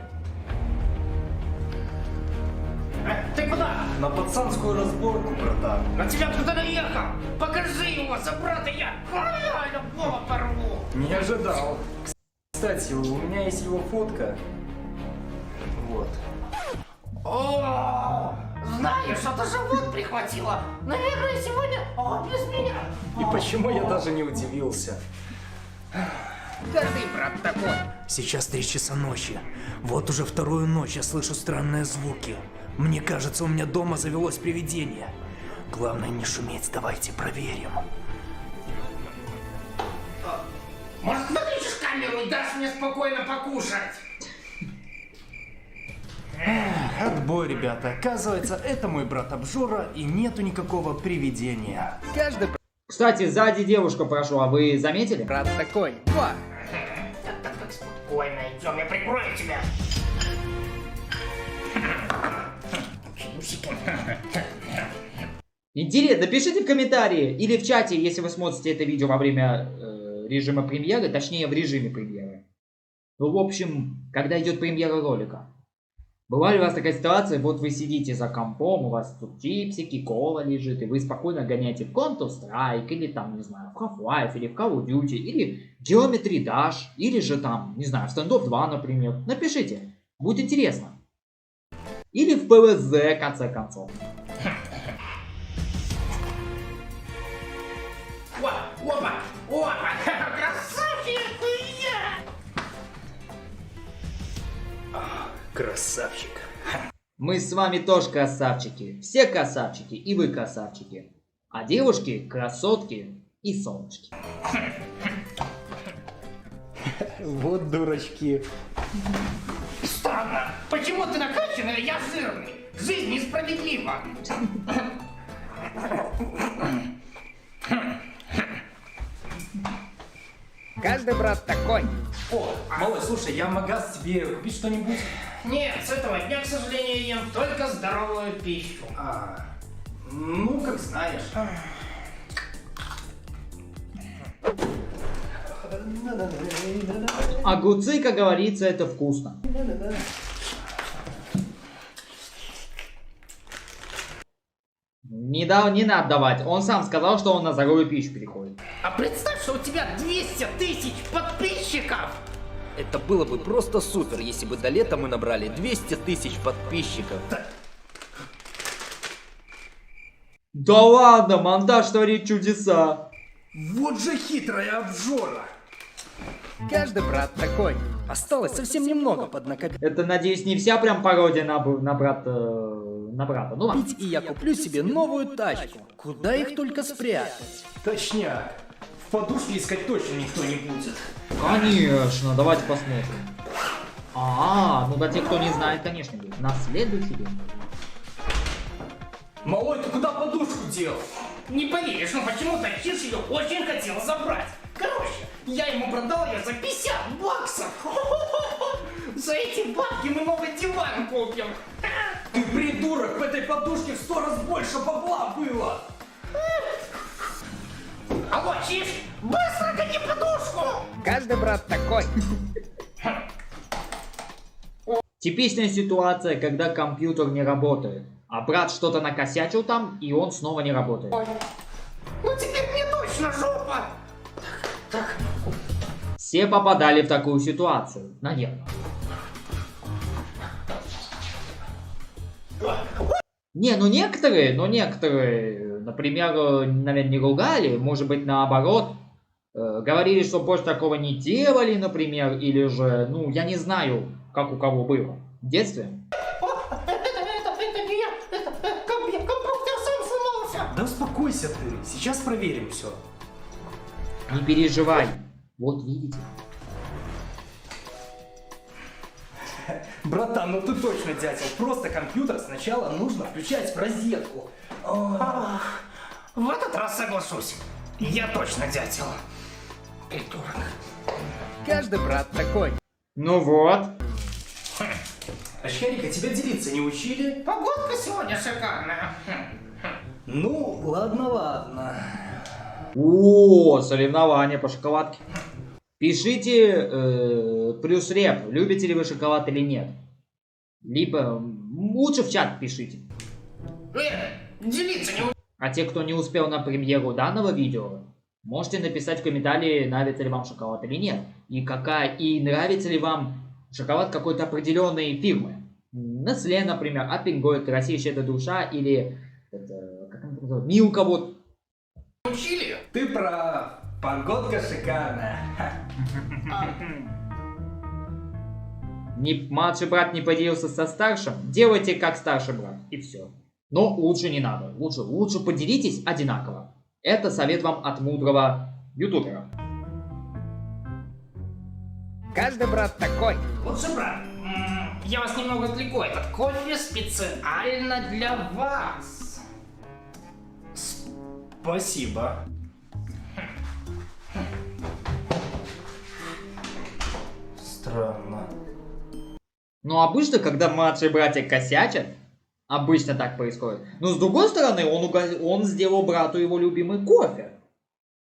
Ты куда? На пацанскую разборку, братан. На тебя кто-то наехал. Покажи его, за брата я любого порву. Не ожидал. Кстати, у меня есть его фотка. Вот. О, знаешь, что-то живот прихватило. Наверное, сегодня без меня. И почему я даже не удивился? Каждый брат такой. Сейчас 3 часа ночи. Вот уже 2-ю ночь я слышу странные звуки. Мне кажется, у меня дома завелось привидение. Главное не шуметь, давайте проверим. Может, выключишь камеру и дашь мне спокойно покушать? Отбой, ребята. Оказывается, это мой брат Обжора, и нету никакого привидения. Каждый... Кстати, сзади девушка прошла, вы заметили? Брат такой. Так спокойно, идем, я прикрою тебя. Интересно, пишите в комментарии или в чате, если вы смотрите это видео во время режима премьеры, точнее в режиме премьеры. Ну, в общем, когда идет премьера ролика. Была ли у вас такая ситуация, вот вы сидите за компом, у вас тут чипсики, кола лежит, и вы спокойно гоняете в Counter-Strike, или там, не знаю, в Half-Life, или в Call of Duty, или в Geometry Dash, или же там, не знаю, в Standoff 2, например. Напишите, будет интересно. Или в PvZ, в конце концов. Опа! Опа! Красавчик! Красавчик. Мы с вами тоже красавчики. Все красавчики, и вы красавчики. А девушки красотки и солнышки. Вот дурачки. Странно. Почему ты накачанный, а я жирный? Жизнь несправедлива. Каждый брат такой. О, малой, слушай, я могу тебе купить что-нибудь? Нет, с этого дня, к сожалению, ем только здоровую пищу. Ну, как знаешь. Огурцы, как говорится, это вкусно. Не надо давать. Он сам сказал, что он на здоровую пищу переходит. А представь, что у тебя 200 тысяч подписчиков! Это было бы просто супер, если бы до лета мы набрали 200 тысяч подписчиков. Да ладно, монтаж творит чудеса. Вот же хитрая обжора. Каждый брат такой. Осталось совсем немного поднакопить. Это, надеюсь, не вся прям пародия на брата. Ну ладно. И я куплю себе новую тачку. Куда их только спрятать? Точняк. В подушке искать точно никто не будет. Конечно, давайте посмотрим. Ну для тех, кто не знает, конечно, будет. На следующий день. Малой, ты куда подушку дел? Не поверишь, но почему-то Хиш ее очень хотел забрать. Короче, я ему продал ее за 50 баксов. За эти бабки мы новый диван купим. Ты придурок, в этой подушке в 100 раз больше бабла было. Алло, Чиш, быстро гони подушку. Каждый брат такой. Типичная ситуация, когда компьютер не работает. А брат что-то накосячил там, и он снова не работает. Ну теперь мне точно жопа. Так. Все попадали в такую ситуацию, наверное. Не, ну некоторые, например, наверное, не ругали, может быть, наоборот, говорили, что больше такого не делали, например, или же, ну, я не знаю, как у кого было в детстве. Компьютер сам сломался. Да успокойся ты, сейчас проверим все. Не переживай, вот видите. Братан, ну ты точно дятел. Просто компьютер сначала нужно включать в розетку. В этот раз соглашусь. Я точно дятел. Придурок. Каждый брат такой. Ну вот. Очкарика, тебя делиться не учили? Погодка сегодня шикарная. Ну, ладно. О, соревнования по шоколадке. Пишите плюс реп, любите ли вы шоколад или нет. Либо лучше в чат пишите. Делиться не. А те, кто не успел на премьеру данного видео, можете написать в комментарии, нравится ли вам шоколад или нет. И нравится ли вам шоколад какой-то определенной фирмы. Nestle, например, Apple, Россия щедрая душа или как он называется, Милка вот. Учили? Ты прав. Погодка шикарная. Младший брат не поделился со старшим, делайте как старший брат, и все. Но лучше не надо, лучше поделитесь одинаково. Это совет вам от мудрого ютубера. Каждый брат такой. Лучше, брат, я вас немного отвлеку. Этот кофе специально для вас. Спасибо. Странно. Но обычно, когда младшие братья косячат, Обычно так происходит. Но с другой стороны, он сделал брату его любимый кофе.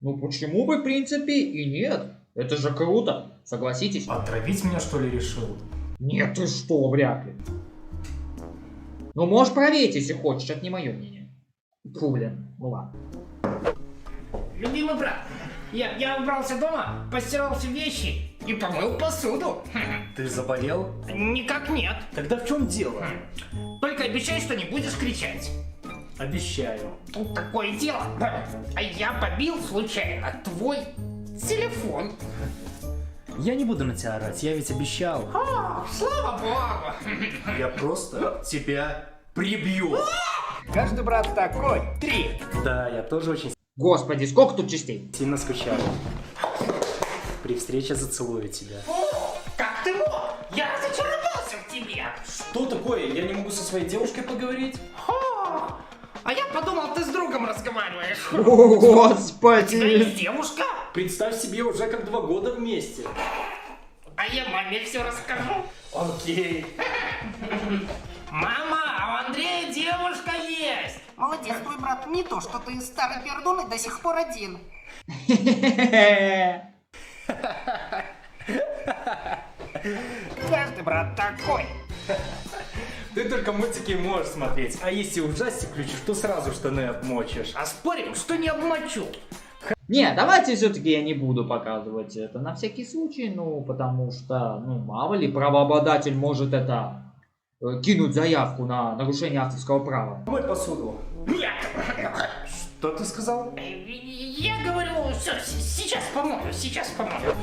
Ну почему бы, в принципе, и нет? Это же круто, согласитесь? Отравить меня, что ли, решил? Нет, ты что, вряд ли. Ну можешь проверить, если хочешь, это не мое мнение. Фу, блин, ну ладно. Любимый брат, я убрался дома, постирал все вещи и помыл посуду. Ты заболел? Никак нет. Тогда в чем дело? Только обещай, что не будешь кричать. Обещаю. Тут такое дело. А я побил случайно твой телефон. Я не буду на тебя орать, я ведь обещал. О, слава богу. Я просто тебя прибью. Каждый брат такой. 3. Да, я тоже очень Господи, сколько тут частей? сильно скучал. При встрече зацелую тебя. О, как ты мог? Я разочаровался в тебе. Что такое? Я не могу со своей девушкой поговорить? О, а я подумал, ты с другом разговариваешь. О, У тебя Господи! есть девушка? Представь себе, уже как 2 года вместе. А я маме все расскажу. Окей. Мама, а у Андрея девушка есть. Молодец, твой брат. Не то, что ты старый пердун и до сих пор один. Каждый брат такой. Ты только мультики можешь смотреть, а если ужастик включишь, то сразу штаны обмочишь. А спорим, что не обмочу. Не, давайте все-таки я не буду показывать это на всякий случай, ну, потому что, ну, мало ли, правообладатель может это кинуть заявку на нарушение авторского права. Мой посуду. Нет. Что ты сказал? Я говорю, все, сейчас помою, сейчас помою.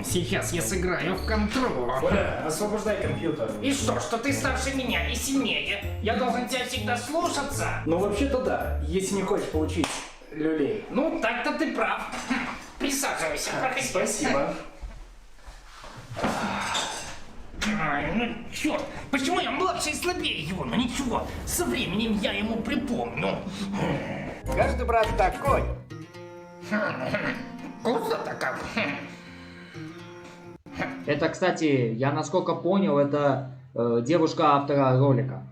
Сейчас я сыграю в контроль. Оля, освобождай компьютер. И что ты старше меня и сильнее? Я должен тебя всегда слушаться? Ну, вообще-то да, если не хочешь получить люлей. Ну, так-то ты прав. Присаживайся, проходи. Спасибо. Ай, ну черт, почему я младше и слабее его? Ну ничего, со временем я ему припомню. Каждый брат такой. Вкусно-то как. Это, кстати, я насколько понял, это девушка автора ролика.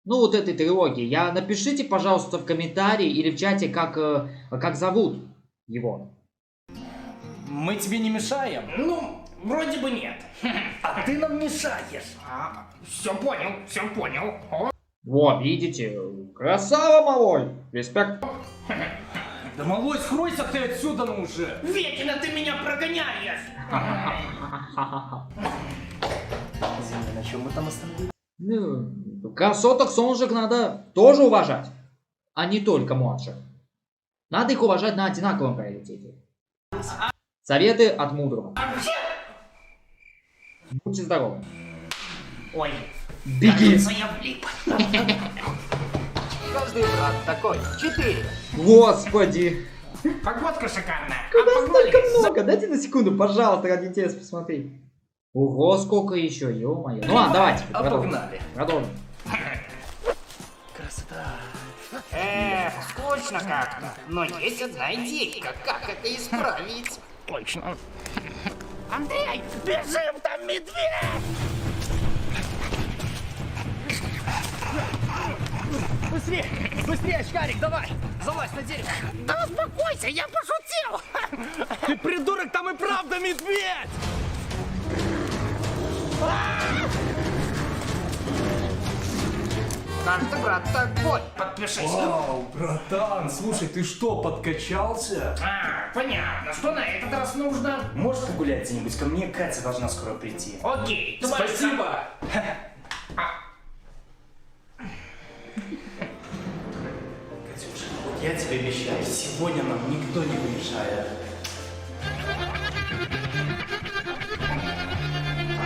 Ну, вот этой трилогии. Напишите, пожалуйста, в комментарии или в чате, как зовут его. Мы тебе не мешаем? Ну, вроде бы нет. А ты нам мешаешь. Все понял. О. Вот, видите, красава, малой. Респект. Да малой, скройся ты отсюда, ну уже. Вечно ты меня прогоняешь. Извини, на чем мы там остановились? Ну, красоток, солнышек надо тоже уважать, а не только младших. Надо их уважать на одинаковом приоритете. Советы от мудрого. Будьте здоровы. Ой, беги. кажется, я влип. Каждый брат такой. 4. Господи. Погодка шикарная. Куда столько много? Дайте на секунду, пожалуйста, ради интереса посмотреть. Ого, сколько еще, ё-моё. Ну ладно, давайте. Погнали. Продолжим. Красота. Скучно как-то. Но есть одна идейка, как это исправить. Точно. Андрей, бежим, там медведь! Быстрее, очкарик, давай! Залазь на дерево! Да успокойся, я пошутил! Ты придурок, там и правда медведь! Каждый брат такой. Подпишись. Вау, братан, слушай, ты что, подкачался? Понятно. Что на этот раз нужно? Можешь погулять где-нибудь? Ко мне Катя должна скоро прийти. Окей. Спасибо! Катюша, вот я тебе обещаю, сегодня нам никто не помешает.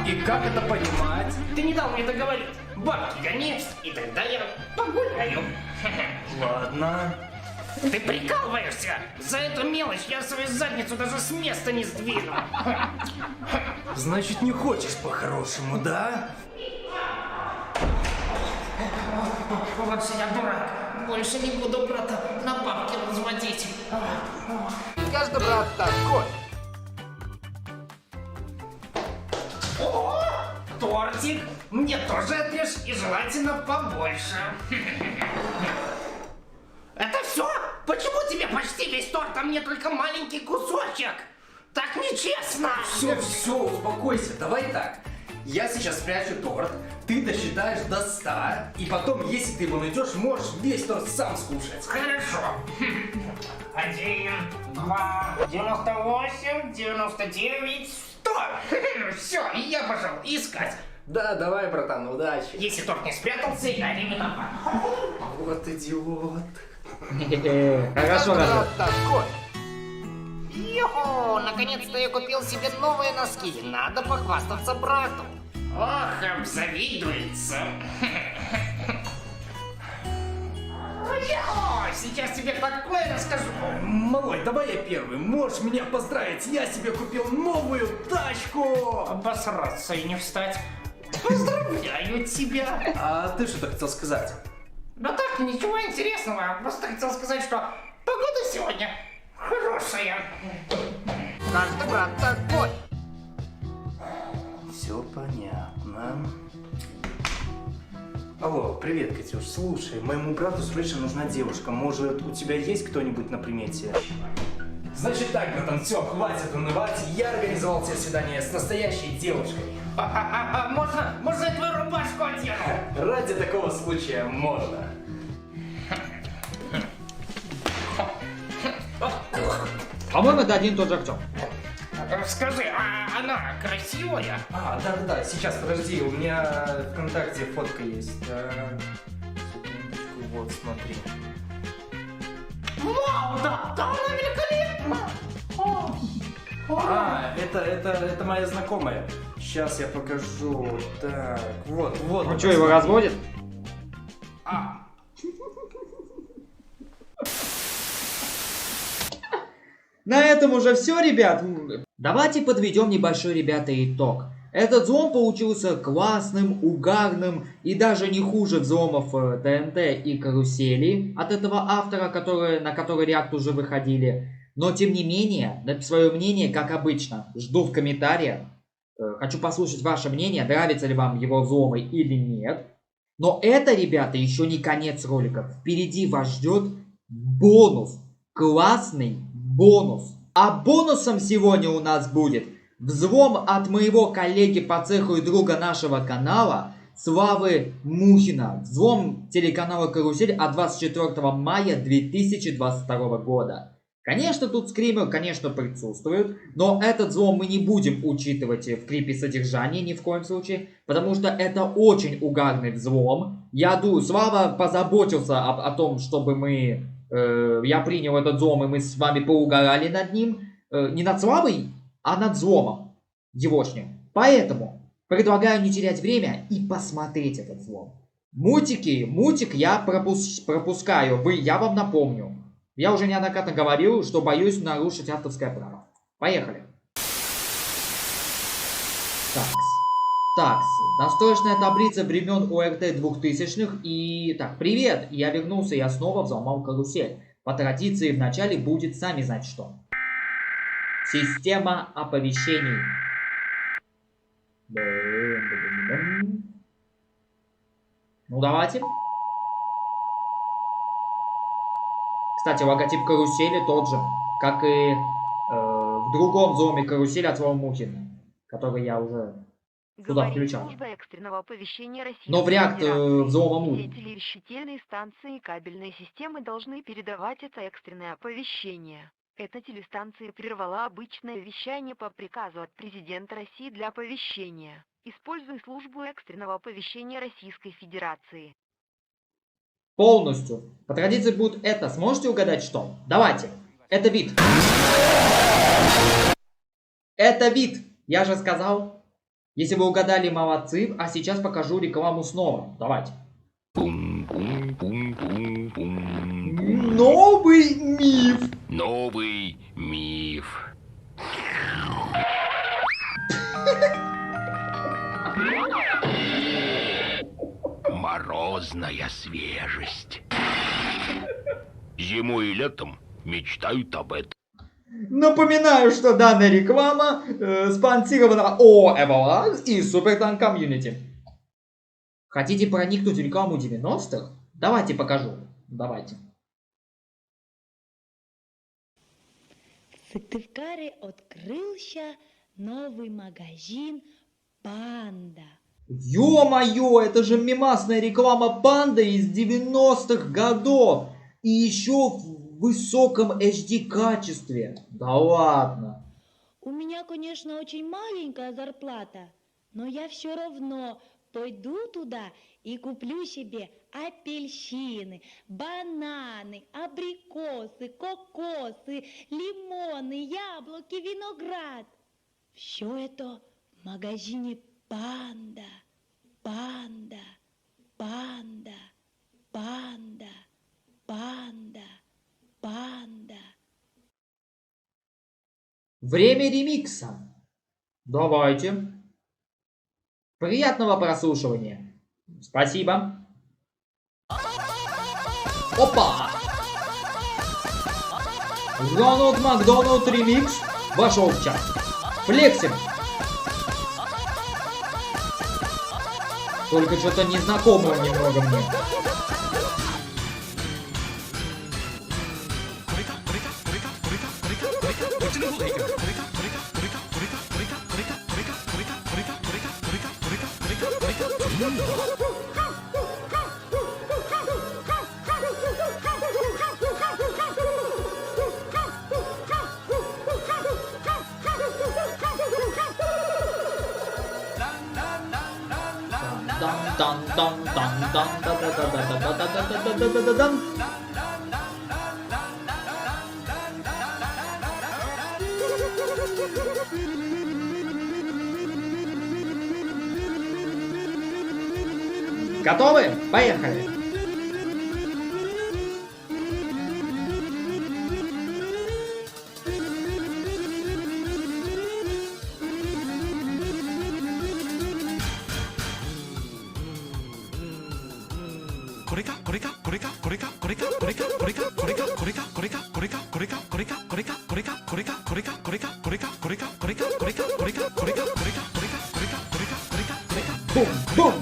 И как это понимать? Ты не дал мне договорить. Бабки гони, и тогда я погуляю. Ладно. Ты прикалываешься? За эту мелочь я свою задницу даже с места не сдвину. Значит, не хочешь по-хорошему, да? Вот же я дурак. Больше не буду брата на бабки разводить. Каждый брат такой. О, тортик. Мне тоже отрежь и желательно побольше. Это все? Почему тебе почти весь торт, а мне только маленький кусочек? Так нечестно! Все, успокойся, давай так. Я сейчас спрячу торт, ты досчитаешь до 100, и потом, если ты его найдешь, можешь весь торт сам скушать. Хорошо. 1, 2, 98, 99, 100. Все, я пошел искать. Да, давай, братан, удачи. Если торт не спрятался, я не виноват. Вот идиот. Хорошо, хорошо. такой? Йо, наконец-то я купил себе новые носки. Надо похвастаться брату. Ох, обзавидуется. Йо, сейчас тебе такое расскажу. Малой, давай я первый. Можешь меня поздравить, я себе купил новую тачку. Обосраться и не встать. Поздравляю тебя. А ты что-то хотел сказать? Да так, ничего интересного. Просто хотел сказать, что погода сегодня хорошая. Каждый брат такой. Все понятно. Алло, привет, Катюш. Слушай, моему брату срочно нужна девушка. Может, у тебя есть кто-нибудь на примете? Значит так, братан, все, хватит унывать. Я организовал тебе свидание с настоящей девушкой. Можно я твою рубашку одену? Ради такого случая можно. По-моему, это один и тот же актер. Скажи, а она красивая? Да, сейчас, подожди, у меня ВКонтакте фотка есть. Секундочку, вот, смотри. Вау, да она великолепна! Это моя знакомая. Сейчас я покажу. Так, вот. Ну что, его разводит? На этом уже все, ребят. Давайте подведем небольшой, ребята, итог. Этот взлом получился классным, угарным и даже не хуже взломов ТНТ и карусели от этого автора, на который реакт уже выходили. Но тем не менее, свое мнение, как обычно, жду в комментариях. Хочу послушать ваше мнение, нравятся ли вам его взломы или нет. Но это, ребята, еще не конец ролика. Впереди вас ждет бонус. Классный бонус. А бонусом сегодня у нас будет взлом от моего коллеги по цеху и друга нашего канала Славы Мухина. Взлом телеканала Карусель от 24 мая 2022 года. Конечно, тут скример, конечно, присутствует, но этот взлом мы не будем учитывать в клипе содержания ни в коем случае, потому что это очень угарный взлом. Я думаю, Слава позаботился о том, чтобы я принял этот взлом, и мы с вами поугарали над ним. Не над Славой, а над взломом егошним. Поэтому предлагаю не терять время и посмотреть этот взлом. Мультик я пропускаю, я вам напомню. Я уже неоднократно говорил, что боюсь нарушить авторское право. Поехали. Такс. Настроечная таблица времен ОРТ 2000-х. И так, привет, я вернулся, я снова взломал карусель. По традиции в начале будет сами знать что. Система оповещений. Ну давайте. Кстати, логотип карусели тот же, как и в другом взломе карусели от Слава Мухина, который я уже сюда включал. Служба экстренного оповещения Российской Но в реакт взлома Все телевещательные станции и кабельные системы должны передавать это экстренное оповещение. Эта телестанция прервала обычное вещание по приказу от президента России для оповещения. Используй службу экстренного оповещения Российской Федерации. Полностью. По традиции будет это. Сможете угадать что? Давайте. Это вид. Это вид. Я же сказал. Если вы угадали, молодцы. А сейчас покажу рекламу снова. Давайте. Новый миф. Новый миф. Морозная свежесть. Зимой и летом мечтают об этом. Напоминаю, что данная реклама спонсирована ООО Everlast и Супертан Комьюнити. Хотите проникнуть в рекламу 90-х? Давайте покажу. Давайте. В Сыктывкаре открылся новый магазин «Панда». Ё-моё, это же мемасная реклама Панды из 90-х годов. И еще в высоком HD качестве. Да ладно. У меня, конечно, очень маленькая зарплата, но я все равно пойду туда и куплю себе апельсины, бананы, абрикосы, кокосы, лимоны, яблоки, виноград. Все это в магазине «Панда», «Панда», «Панда», «Панда», «Панда», «Панда». Время ремикса. Давайте. Приятного прослушивания. Спасибо. Опа! Рональд Макдональд ремикс вошел в чат. Флексим. Только что-то незнакомое немного мне. Готовы? Поехали! Бум!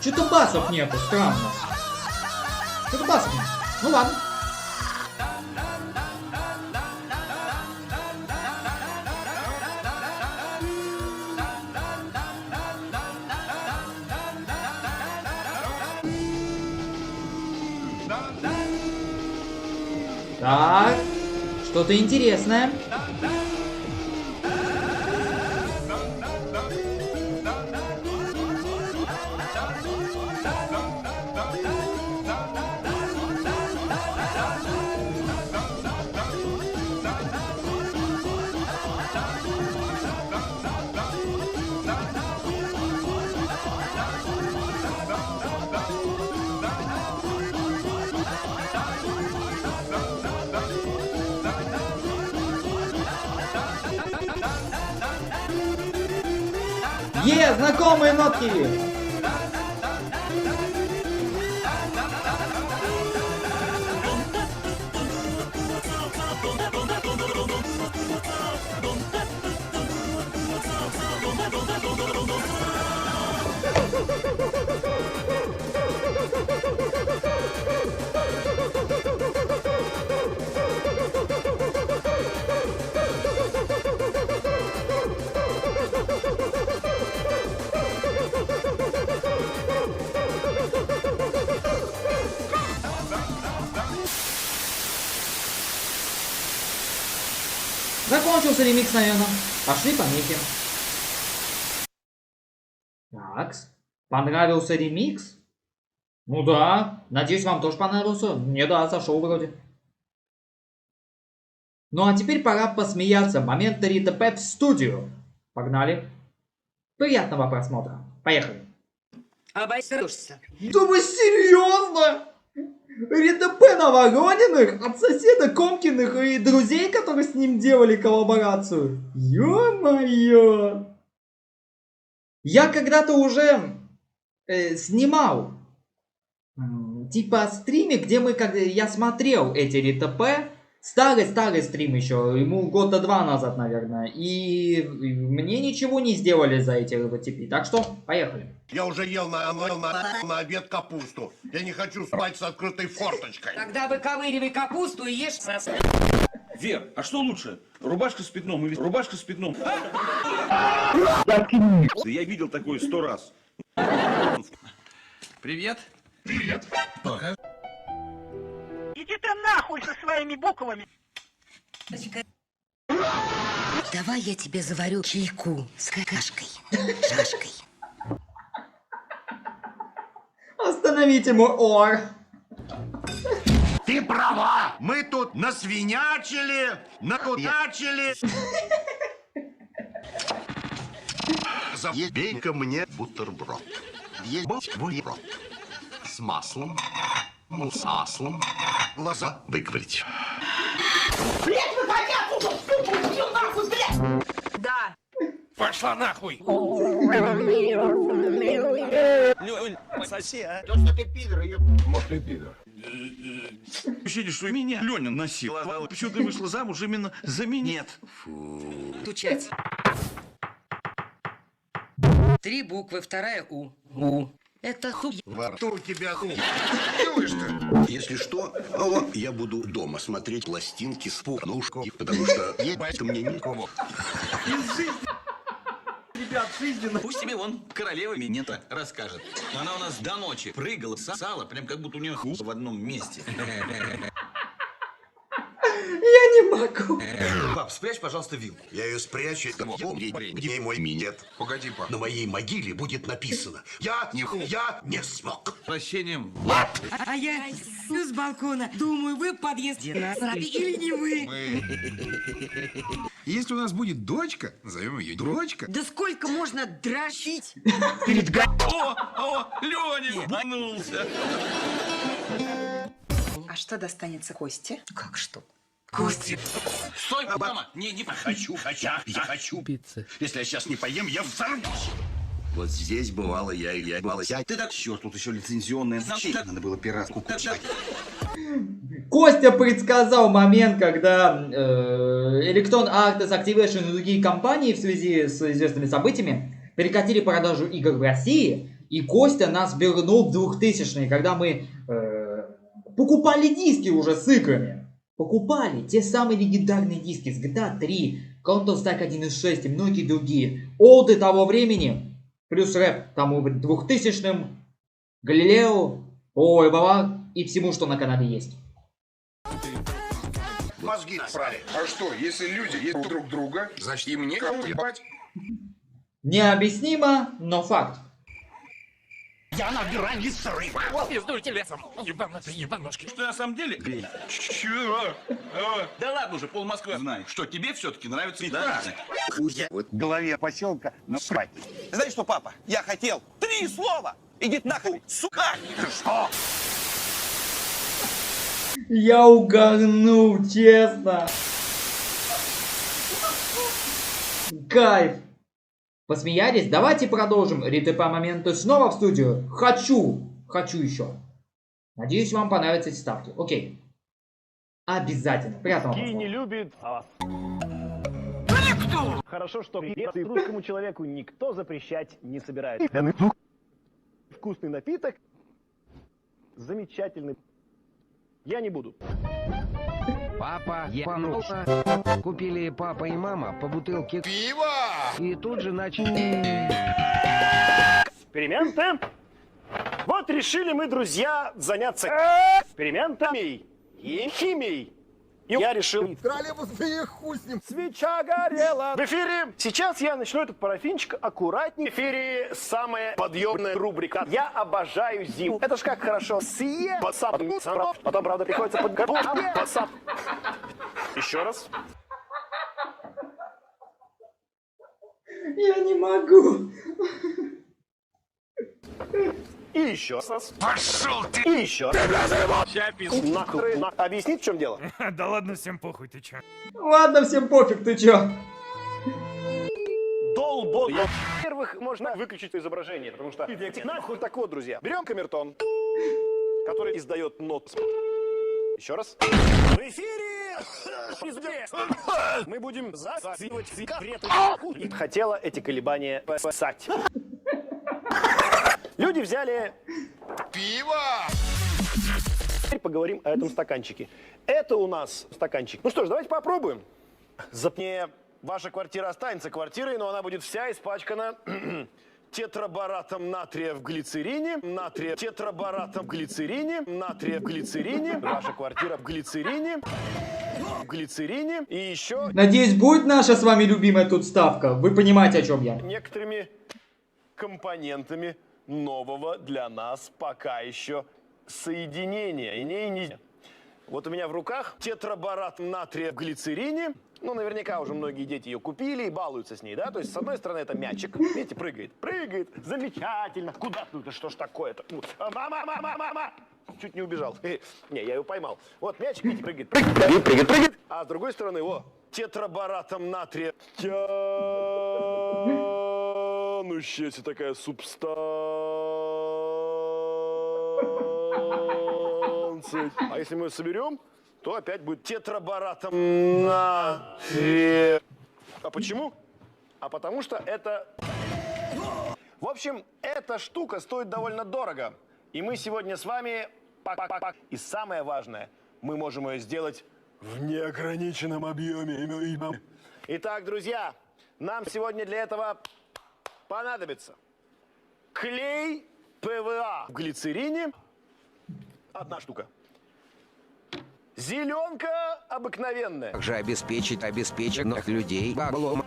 Что-то басов нету, странно. Что-то басов нет. Ну ладно. Так, что-то интересное. Знакомые нотки! Закончился ремикс, наверное. Пошли помехи. Такс. Понравился ремикс? Ну да. Надеюсь, вам тоже понравился. Мне да, зашел вроде. Ну а теперь пора посмеяться. Момент Рита Пэп Студио. Погнали. Приятного просмотра. Поехали. Обойдешься. Да вы серьезно? Рита П на Ворониных от соседа Комкиных и друзей, которые с ним делали коллаборацию. Ё-моё! Я когда-то уже снимал типа стримик, где я смотрел эти РТП. Старый стрим еще, ему года 2 назад, наверное. И мне ничего не сделали за эти РТП. Так что, поехали. Я уже ел на обед капусту. Я не хочу спать с открытой форточкой. Тогда выковыривай капусту и ешь. Вер, а что лучше? Рубашка с пятном или рубашка с пятном? Я видел такое 100 раз. Привет. Привет. Иди ты нахуй со своими буквами. Давай я тебе заварю чайку с какашкой, шашкой. Остановите мой ор. Ты права! Мы тут насвинячили, накудачили. Забей-ка мне бутерброд. Ебать твой рот. С маслом. Ну, с маслом. Глаза выговорить. Блять, выходи оттуда, сука, убью нахуй, блять! Да. Пошла нахуй! Лёнь, соси, а? То, что ты пидор, Может, ты пидор. Ощущение, что меня Леня носил. А почему ты вышла замуж именно за меня? Нет. Стучать. 3 буквы, 2 У. У. Это хуй. Во рту у тебя хуй. Если что, я буду дома смотреть пластинки с порнушкой, потому что ебать мне никого. Ребят, жизненно. Пусть тебе вон королева минета расскажет. Она у нас до ночи прыгала, сосала, прям как будто у нее хуй в одном месте. Я не могу. Пап, спрячь, пожалуйста, вилку. Я ее спрячу, где мой минет. Погоди, пап. На моей могиле будет написано: я не смог. Прощением. А я с балкона думаю, вы в подъезде или не вы? Если у нас будет дочка, назовем ее Дрочка. Да сколько можно дрочить? О, Леня нанулся. А что достанется Косте? Как что? Косте. Стой, мама! Не хочу, я хочу. Пиццы. Если я сейчас не поем, я взорвусь. Вот здесь бывало я бывало. Ты так, черт, тут еще лицензионные значки. Надо было пиратку купить. Костя предсказал момент, когда Electron Arts, Activation и другие компании в связи с известными событиями прекратили продажу игр в России, и Костя нас вернул в 2000-е, когда мы покупали диски уже с играми. Покупали те самые легендарные диски с GTA 3, Counter-Strike 1.6 и многие другие. Олды того времени, плюс рэп тому 2000-м, Галилео, ой, баба и всему, что на канале есть. Мозги насрали. А что, если люди едят друг друга, значит им некому ебать? Необъяснимо, но факт. Я набираю срыв. Пиздуйте лесом, ебанутые ебанушки. Что на самом деле? Чего? Да ладно уже, пол Москвы знает, что тебе все-таки нравится. Да. Вот в голове поселка насрать. Знаешь что, папа, я хотел 3 слова. Иди нахуй, сука. Что? Я угорнул, честно. Кайф. Посмеялись? Давайте продолжим РТП моменты снова в студию. Хочу еще. Надеюсь, вам понравятся эти ставки. Окей. Обязательно. Приятного просмотра. не любит вас. Хорошо, что русскому человеку никто запрещать не собирается. Вкусный напиток. Замечательный. Я не буду. Папа ебанулся. Купили папа и мама по бутылке пива. И тут же начали... Эксперименты. Вот решили мы, друзья, заняться экспериментами и химией. И я решил... Свеча горела. В эфире. Сейчас я начну этот парафинчик аккуратнее. В эфире самая подъемная рубрика. Я обожаю зиму. Это ж как хорошо. Потом, правда, приходится под... Еще раз. Я не могу. И еще раз. Пошел ты! И еще раз. Объяснить, в чем дело? Да ладно, всем похуй, ты чё? Ладно, всем пофиг, ты чё? Долбо. Первый Во-первых, можно выключить изображение, потому что... Нахуй. Так вот, друзья, берем камертон, который издает нот. Еще раз. В эфире! Мы будем засасывать секреты. Хотела эти колебания писать. Люди взяли... Пиво! Теперь поговорим о этом стаканчике. Это у нас стаканчик. Ну что ж, давайте попробуем. Запне, ваша квартира останется квартирой, но она будет вся испачкана тетраборатом натрия в глицерине, тетраборатом в глицерине, натрия в глицерине, ваша квартира в глицерине, и еще... Надеюсь, будет наша с вами любимая тут ставка. Вы понимаете, о чем я. Некоторыми компонентами нового для нас пока еще соединения. Вот у меня в руках тетраборат натрия в глицерине. Ну, наверняка уже многие дети ее купили и балуются с ней, да? То есть, с одной стороны, это мячик. Видите, прыгает. Замечательно. Куда? Ну, это что ж такое-то? Мама! Чуть не убежал. Не, я его поймал. Вот мячик, видите, прыгает. А с другой стороны, тетраборатом натрия. Тянущаяся такая субстанция. А если мы ее соберем, то опять будет тетраборатом натрия. А почему? А потому что это... В общем, эта штука стоит довольно дорого. И мы сегодня с вами... И самое важное, мы можем ее сделать в неограниченном объеме. Итак, друзья, нам сегодня для этого понадобится клей ПВА в глицерине. Одна штука. Зеленка обыкновенная. Также обеспечить обеспеченных людей баблом.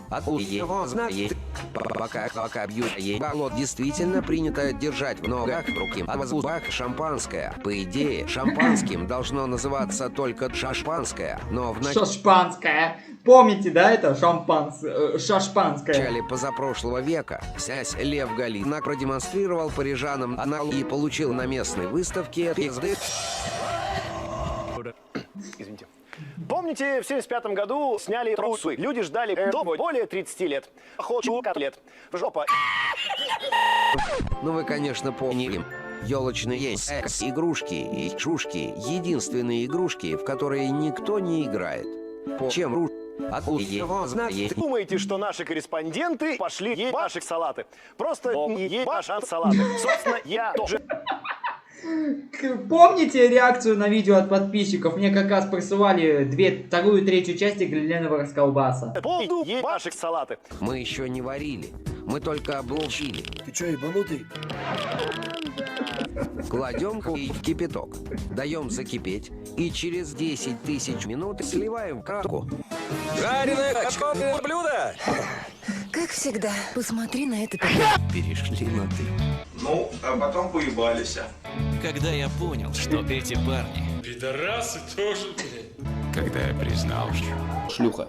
А его знает. Пока бьют ебало, действительно принято держать в ногах руки, а в зубах шампанское. По идее, шампанским должно называться только шашпанское, но в Шашпанское. Помните, да, это шашпанское? В начале позапрошлого века князь Лев Голицын продемонстрировал парижанам анал и получил на местной выставке пизды. Извините. Помните, в 1975 году сняли трусы. Люди ждали более 30 лет. Хочу котлет. Жопа. Ну вы, конечно, помните. Елочные секс-игрушки и чушки — единственные игрушки, в которые никто не играет. Чем Думаете, что наши корреспонденты пошли ебашить салаты? Просто ебашат салаты. Собственно, я тоже... Помните реакцию на видео от подписчиков? Мне как раз присылали вторую и третью части Гленового расколбаса. Салаты. Мы еще не варили, мы только облучили. Ты че, ебанутый? Кладем в кипяток, даем закипеть и через 10 тысяч минут сливаем в краску. Жареное качковое блюдо! Как всегда, посмотри на это. Перешли на ты. Ну, а потом поебались. Когда я понял, что эти парни... Пидорасы тоже, блядь. Когда я признал, что... Шлюха.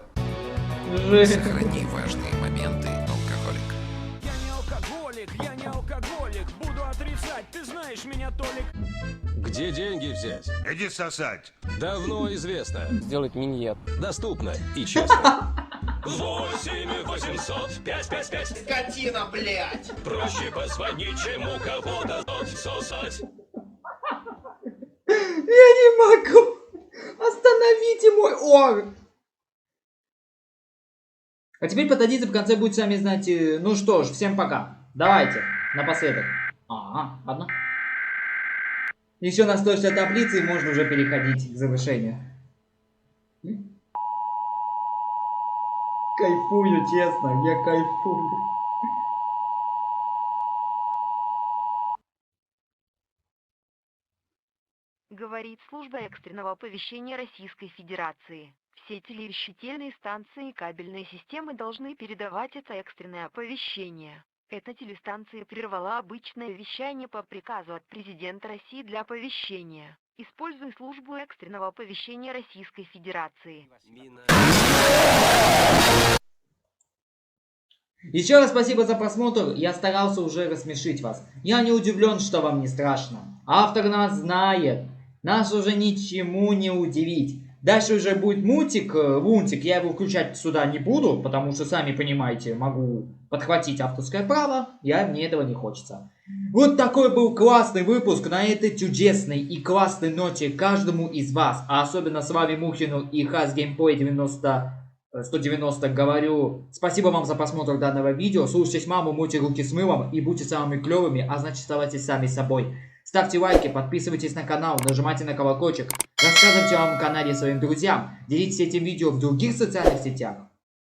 Сохрани важные моменты, алкоголик. Я не алкоголик, буду отрицать, ты знаешь меня, Толик. Где деньги взять? Иди сосать. Давно известно. Сделать миньет. Доступно и честно. 8 800 555. Скотина, блядь! Проще позвонить, чем у кого-то сосать. Я не могу! Остановите мой ор! А теперь подадите в конце, будете сами знать. Ну что ж, всем пока. Давайте, напоследок. Ладно. Еще на 160 таблицы, и можно уже переходить к завершению. Кайфую, честно, я кайфую. Говорит служба экстренного оповещения Российской Федерации. Все телевещательные станции и кабельные системы должны передавать это экстренное оповещение. Эта телестанция прервала обычное вещание по приказу от президента России для оповещения. Используй службу экстренного оповещения Российской Федерации. Еще раз спасибо за просмотр, я старался уже рассмешить вас. Я не удивлен, что вам не страшно. Автор нас знает. Нас уже ничему не удивить. Дальше уже будет мультик, лунтик, я его включать сюда не буду, потому что, сами понимаете, могу подхватить авторское право, мне этого не хочется. Вот такой был классный выпуск на этой чудесной и классной ноте каждому из вас, а особенно с вами Мухину и HasGameplay 190 говорю спасибо вам за просмотр данного видео, слушайтесь маму, мойте руки с мылом и будьте самыми клевыми, а значит оставайтесь сами собой. Ставьте лайки, подписывайтесь на канал, нажимайте на колокольчик, рассказывайте о моем канале своим друзьям, делитесь этим видео в других социальных сетях.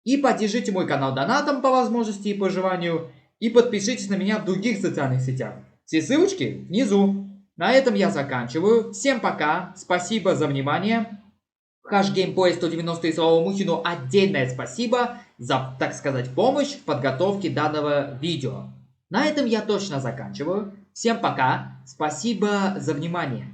И поддержите мой канал донатом по возможности и по желанию, и подпишитесь на меня в других социальных сетях. Все ссылочки внизу. На этом я заканчиваю. Всем пока, спасибо за внимание. HasGameplay 190 и Славу Мухину отдельное спасибо за, так сказать, помощь в подготовке данного видео. На этом я точно заканчиваю. Всем пока, спасибо за внимание.